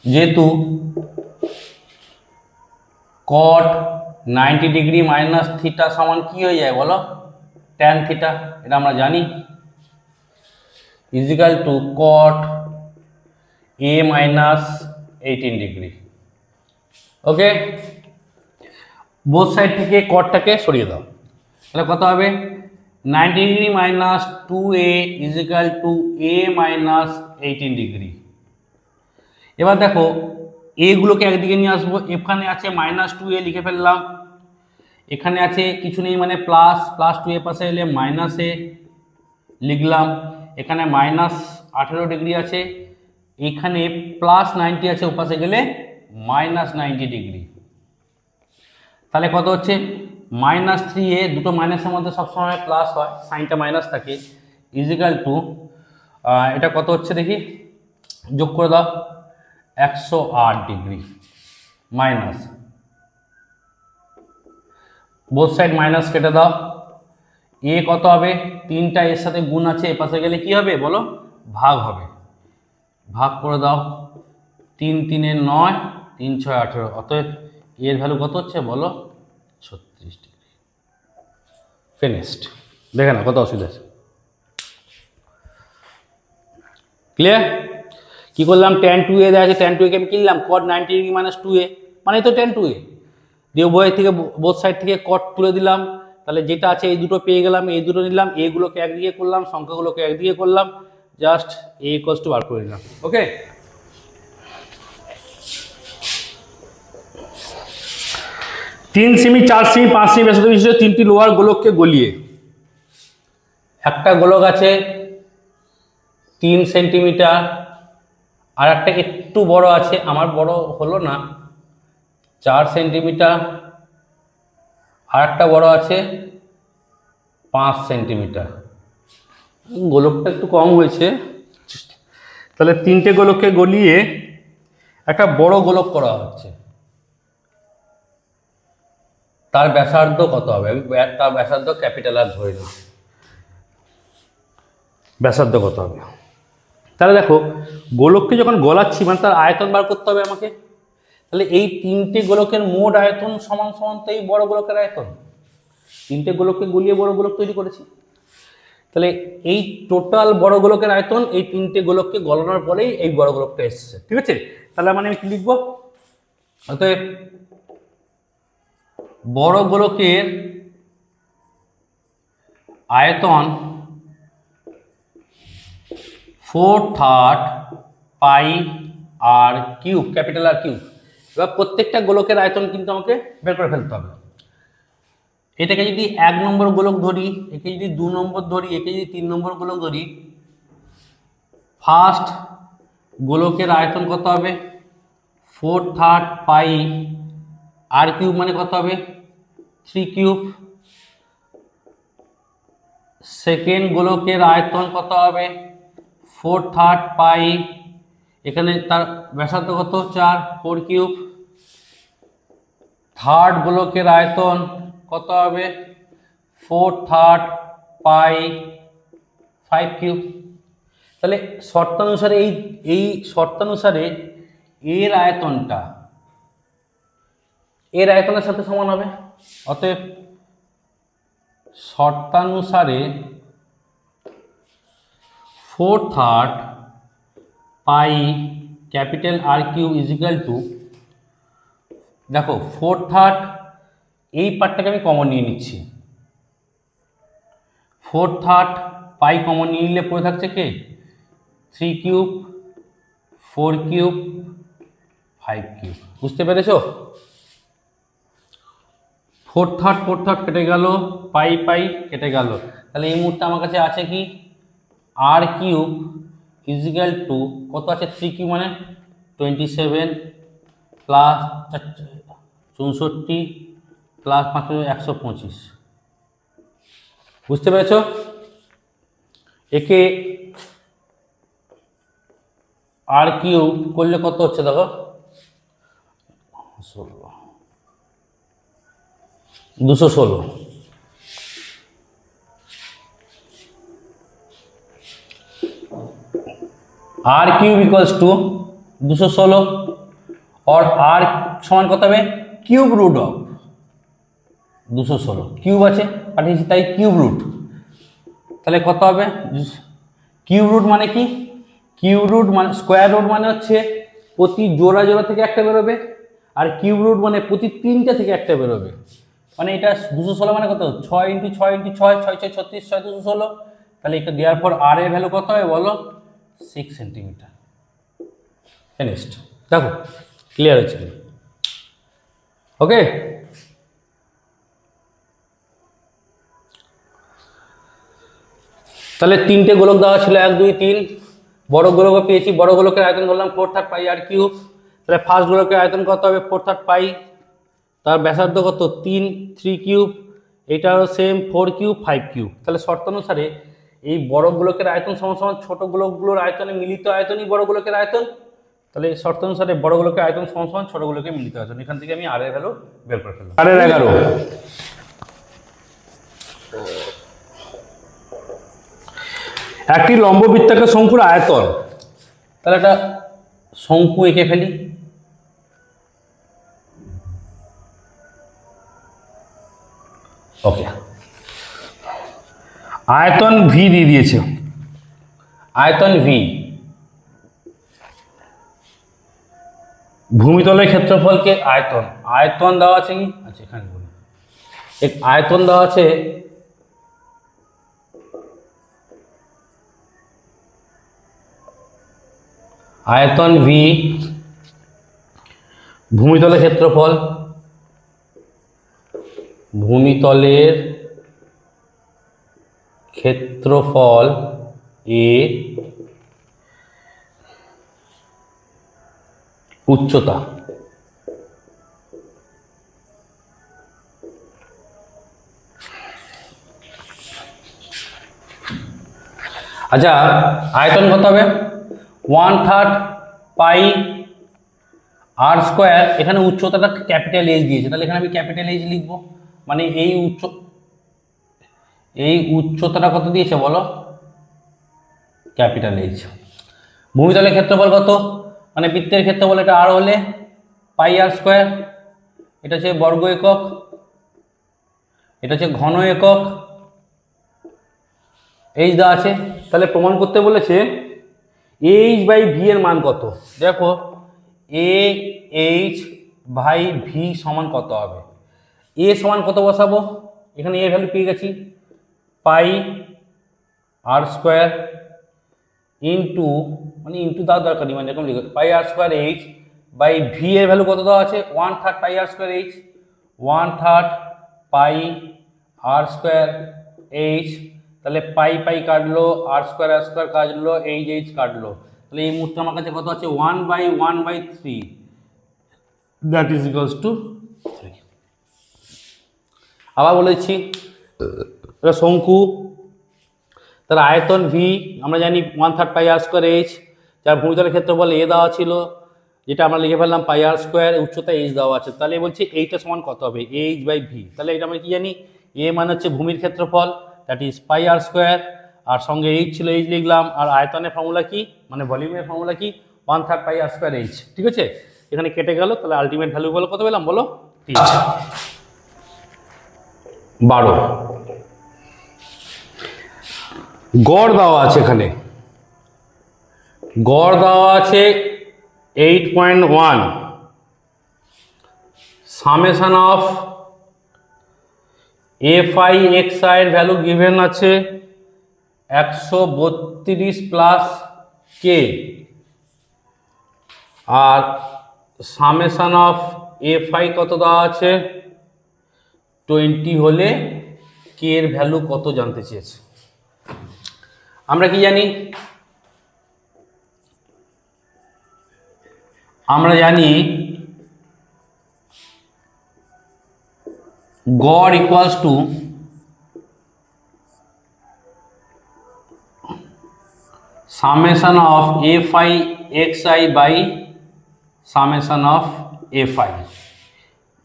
যেহেতু cot 90 ডিগ্রি মাইনাস থিটা সমান কি হয়ে যায় বলো? tan থিটা, এটা আমরা জানি, is equal two cot a minus 18 degree. Okay, both side থেকে কটটাকে সরিয়ে দাও, তাহলে কত হবে 90 degree minus 2a is equal to a minus 18 degree. এবার দেখো এগুলোকে একদিকে নিয়ে আসবো, এখানে আছে -2a লিখে ফেললাম, এখানে আছে কিছু নেই মানে প্লাস 2a পাশে এলে -a লিখলাম, এখানে -18 ডিগ্রি আছে, এখানে +90 আছে, ওপাশে গেলে -90 ডিগ্রি। তাহলে কত হচ্ছে -3a, দুটো মাইনাসের মধ্যে সবসময় প্লাস হয়, সাইনটা মাইনাস থাকে, ইজ ইকাল টু এটা কত হচ্ছে দেখি, যোগ করে দাও 108 degree minus, both side minus কেটে দাও, এ কত হবে 3টা এর সাথে গুণ আছে, এ পাশে গেলে কি হবে বলো, ভাগ হবে, ভাগ করে দাও 3 3 এর 9, 3 6 18, অতএব এর ভ্যালু কত হচ্ছে বলো 36 ডিগ্রি। ফিনিশড। দেখে না কত অসুবিধা আছে, ক্লিয়ার? কি করলাম, tan 2a দেওয়া আছে, tan 2a কে আমি কিনলাম cot 90 ডিগ্রি মাইনাস 2a মানে তো tan 2a দিয়ে উভয় থেকে বোথ সাইড থেকে cot তুলে দিলাম, তাহলে যেটা আছে এই দুটো পেয়ে গেলাম, এই দুটো নিলাম, এগুলোকে একদিকে করলাম, সংখ্যাগুলোকে একদিকে করলাম, জাস্ট a ইকুয়ালস টু বার করে নিলাম। ওকে, 3 সেমি 4 সেমি 5 সেমি ব্যাসার্ধ বিশিষ্ট 3টি লোহার গোলককে গলিয়ে, একটা গোলক আছে 3 সেন্টিমিটার, আর একটা একটু বড় আছে, আমার বড় হলো না, 4 সেন্টিমিটার, আর একটা বড় আছে 5 সেন্টিমিটার, গোলকটা একটু কম হয়েছে, তাহলে 3টে গোলককে গলিয়ে একটা বড় গোলক করা হচ্ছে, তার ব্যাসার্ধ কত হবে, তার ব্যাসার্ধ ক্যাপিটাল আর ধরে নিই, ব্যাসার্ধ কত হবে, তাহলে দেখো গোলককে যখন গলাচ্ছি মানে তার আয়তন বার করতে হবে আমাকে, তাহলে এই 3টে গোলকের মোট আয়তন সমান সমান তো এই বড় গোলকের আয়তন, 3টে গোলককে গলিয়ে বড় গোলক তৈরি করেছি, তাহলে এই টোটাল বড় গোলকের আয়তন এই 3টে গোলককে গলানোর পরেই এই বড় গোলকটা এসেছে, ঠিক আছে? তাহলে মানে আমি কি লিখবো, অতএব বড় গোলকের আয়তন 4/3 পাই আর কিউব, ক্যাপিটাল আর কিউব। এবার প্রত্যেকটা গোলকের আয়তন কিন্তু আমাকে বের করে ফেলতে হবে, এটাকে যদি 1 নম্বর গোলক ধরি, একে যদি 2 নম্বর ধরি, একে যদি 3 নম্বর গোলক ধরি, ফার্স্ট গোলকের আয়তন কত হবে 4/3 পাই আর কিউব মানে কত হবে 3 কিউব, সেকেন্ড গোলকের আয়তন কত হবে 4/3 পাই, এখানে তার ব্যাসার্ধ কত 4, 4 কিউব, থার্ড গোলকের আয়তন কত হবে 4/3 পাই 5 কিউব। তাহলে শর্তানুসারে এই শর্তানুসারে এর আয়তনটা এর আয়তনের সাথে সমান হবে, অতএব শর্তানুসারে 4/3 pi capital R cube is equal to, দেখো 4/3 এই পার্টটাকে আমি কমন নিয়ে নিচ্ছি, 4/3 পাই কমন নিয়ে নিলে পড়ে থাকছে কে 3 কিউব, 4 কিউব, 5 কিউব, বুঝতে পেরেছো? 4/3 কেটে গেল, পাই পাই কেটে গেল, তাহলে এই মুহূর্তে আমার কাছে আছে কি আর কিউব ইজ ইকুয়াল টু কত আছে 3 কিউব মানে 27 প্লাস 64 প্লাস 5 125, বুঝতে পেরেছো? একে আর কিউব করলে কত হচ্ছে দেখো 216, आर क्यूब इक्वल्स टू 216 और आर समान कत হবে কিউব রুট অফ 216, কিউব আছে পাঠিয়েছি তাই কিউব রুট, তাহলে কত হবে কিউব রুট মানে কি, কিউব রুট মানে স্কোয়ার রুট মানে হচ্ছে প্রতি জোড়া জোড়া থেকে একটা বেরোবে, আর কিউব রুট মানে প্রতি 3টে থেকে একটা বেরোবে, মানে এটা 216 মানে কত, 6 × 6 × 6 6 6 36 6 216, তাহলে এটা দেওয়ার পর আর এর ভ্যালু কত হবে বলো, 6 সেন্টিমিটার। ফিনিশড। দেখো ক্লিয়ার হচ্ছে কি, ওকে। তাহলে 3টে গোলক দেওয়া ছিল, 1 2 3, বড় গোলকও পেয়েছি, বড় গোলকের আয়তন ধরলাম 4/3 পাই আর কিউব। তাহলে ফার্স্ট গোলকের আয়তন কত হবে 4/3 পাই, তার ব্যাসার্ধ কত 3 কিউব, এটারও সেম 4 কিউব 5 কিউব। তাহলে শর্ত অনুসারে এই বড় গোলকের আয়তন সমান সমান ছোট গোলকগুলোর আয়তনে মিলিত আয়তনই বড় গোলকের আয়তন। তাহলে এই শর্ত অনুসারে বড় গোলকের আয়তন সমান সমান ছোট গোলকের মিলিত আয়তন। এখান থেকে আমি আর এর ভ্যালু বের করে ফেললাম। আর এর 11, একটি লম্ব বৃত্তাকার শঙ্কুর আয়তন। তাহলে একটা শঙ্কু এঁকে ফেলি। ওকে, আয়তন ভি দিয়ে দিয়েছে, আয়তন ভি, ভূমিতলের ক্ষেত্রফলকে আয়তন, আয়তন দেওয়া আছে কি, আচ্ছা এখানে বলি, এক আয়তন দেওয়া আছে আয়তন ভি, ভূমিতলের ক্ষেত্রফল, ভূমিতলের ক্ষেত্রফল এ, উচ্চতা, আচ্ছা আয়তন কত হবে 1/3 পাই আর স্কোয়ার। এখানে উচ্চতাটা ক্যাপিটাল এইচ দিয়েছে, তাহলে এখানে আমি ক্যাপিটাল এইচ লিখবো, মানে এই উচ্চতাটা কত দিয়েছে বলো, ক্যাপিটাল এইচ। ভূমিতলের ক্ষেত্রফল কত, মানে বৃত্তের ক্ষেত্রফল এটা আর হলে পাই আর স্কোয়ার, এটা হচ্ছে বর্গ একক, এটা হচ্ছে ঘন একক, এইচ দেওয়া আছে। তাহলে প্রমাণ করতে বলেছে এইচ বাই ভি এর মান কত। দেখো এ এইচ বাই ভি সমান কত হবে, এ সমান কত বসাবো, এখানে এ ভ্যালু পেয়ে গেছি পাই আর স্কোয়ার ইন্টু, মানে ইন্টু দেওয়ার দরকার নেই, মানে এরকম লিখো পাই R square H by V এর ভ্যালু কত দেওয়া আছে 1/3 পাই আর স্কোয়ার এইচ, 1/3 পাই আর স্কোয়ার এইচ। তাহলে পাই পাই কাটলো, আর স্কোয়ার কাটলো, এইচ এইচ কাটলো, তাহলে এই মুহূর্তে আমার কাছে কত আছে 1/1/3, দ্যাট ইজ ইকুয়ালস টু 3। আবার বলেছি এটা শঙ্কু, তার আয়তন ভি আমরা জানি 1/3 পাই আর স্কোয়ার এইচ, যার ভূমিতলের ক্ষেত্রফল এ দেওয়া ছিল, যেটা আমরা লিখে ফেললাম পাই আর স্কোয়ার, উচ্চতা এইচ দেওয়া আছে। তাহলে বলছি এইটা সমান কত হবে এইচ বাই ভি। তাহলে এটা আমরা কি জানি, এ মানে হচ্ছে ভূমির ক্ষেত্রফল, that is pi R square, আর সঙ্গে এইচ ছিল এইচ লিখলাম, আর আয়তনের ফর্মুলা কি, মানে ভলিউমের ফর্মুলা কি 1/3 পাই আর স্কোয়ার এইচ। ঠিক আছে, এখানে কেটে গেল, তাহলে আলটিমেট ভ্যালু বলো কত পেলাম বলো 12। গড় দেওয়া আছে, এখানে গড় দেওয়া আছে 8.1, summation of F I X I এর ভ্যালু গিভেন আছে 132 প্লাস কে, আর সামেশন অফ এফ আই কত দেওয়া আছে 20 হলে কে এর ভ্যালু কত জানতে চেয়েছে। আমরা কি জানি, আমরা জানি গড় equals to summation of F I X I by summation of F I.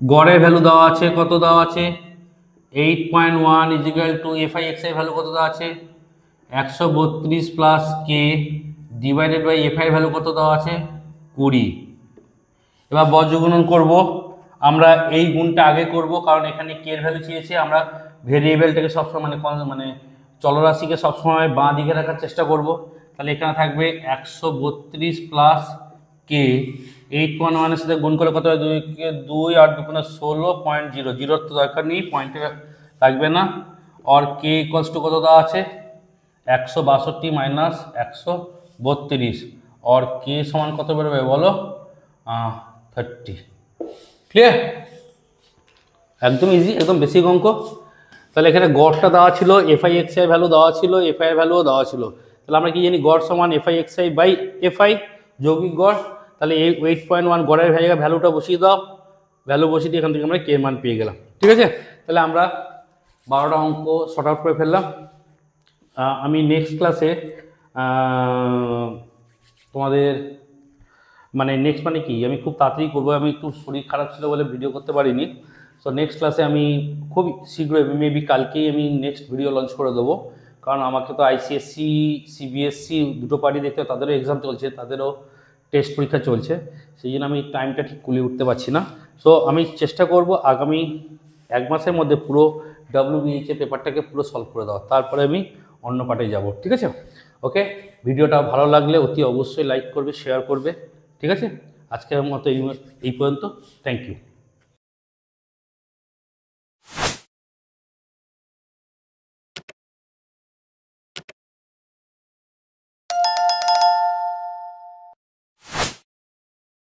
গড়ের ভ্যালু দেওয়া আছে, কত দেওয়া আছে 8.1 equal to F I X I value কত দেওয়া আছে 132 plus K divided by F I value কত দেওয়া আছে 20। এবার বজ্রগুণন করব, আমরা এই গুণটা আগে করব কারণ এখানে কে এর ভ্যালু চেয়েছে। আমরা ভেরিয়েবলটাকে সবসময় মানে চলরাশিকে সবসময় বাঁ দিকে রাখার চেষ্টা করব। তাহলে এখানে থাকবে 132 প্লাস কে 8.1 সাথে গুণ করলে কত হয়, 2 আর 2 16.0, জিরোর তো দরকার নেই, পয়েন্টে লাগবে না। আর কে ইকুয়ালস টু কত দেওয়া আছে, 162 মাইনাস 132, और কে সমান কত বেরোবে বলো, 30। ক্লিয়ার, একদম ইজি, একদম বেসিক অঙ্ক। তাহলে এখানে গড়টা দেওয়া ছিল, এফআই এক্সআই ভ্যালু দেওয়া ছিল, এফআই ভ্যালুও দেওয়া ছিল। তাহলে আমরা কি জানি, গড় সমান এফআই এক্সআই বাই এফআই যৌগিক গড়। তাহলে এই 8.1 গড়ের জায়গায় ভ্যালুটা বসিয়ে দাও, ভ্যালু বসিয়ে দিয়ে এখান থেকে আমরা কে মান পেয়ে গেলাম। ঠিক আছে, তাহলে আমরা 12টা অঙ্ক শর্ট আউট করে ফেললাম। আমি নেক্সট ক্লাসে তোমাদের মানে নেক্সট মানে কি, আমি খুব তাড়াতাড়ি করবো, আমি একটু শরীর খারাপ ছিল বলে ভিডিও করতে পারিনি। সো নেক্সট ক্লাসে আমি খুব শীঘ্রই, মেবি কালকেই আমি নেক্সট ভিডিও লঞ্চ করে দেবো। কারণ আমাকে তো আইসিএসসি সিবিএসসি দুটো পার্টি দেখতে হবে, তাদেরও এক্সাম চলছে, তাদেরও টেস্ট পরীক্ষা চলছে, সেই জন্য আমি টাইমটা ঠিক কুলিয়ে উঠতে পারছি না। সো আমি চেষ্টা করব আগামী 1 মাসের মধ্যে পুরো WBH পেপারটাকে পুরো সলভ করে দেওয়া, তারপরে আমি অন্য পার্টে যাব। ঠিক আছে, ওকে। ভিডিওটা ভালো লাগলে অতি অবশ্যই লাইক করবে, শেয়ার করবে। ঠিক আছে, আজকের মতো এই পর্যন্ত। Thank you.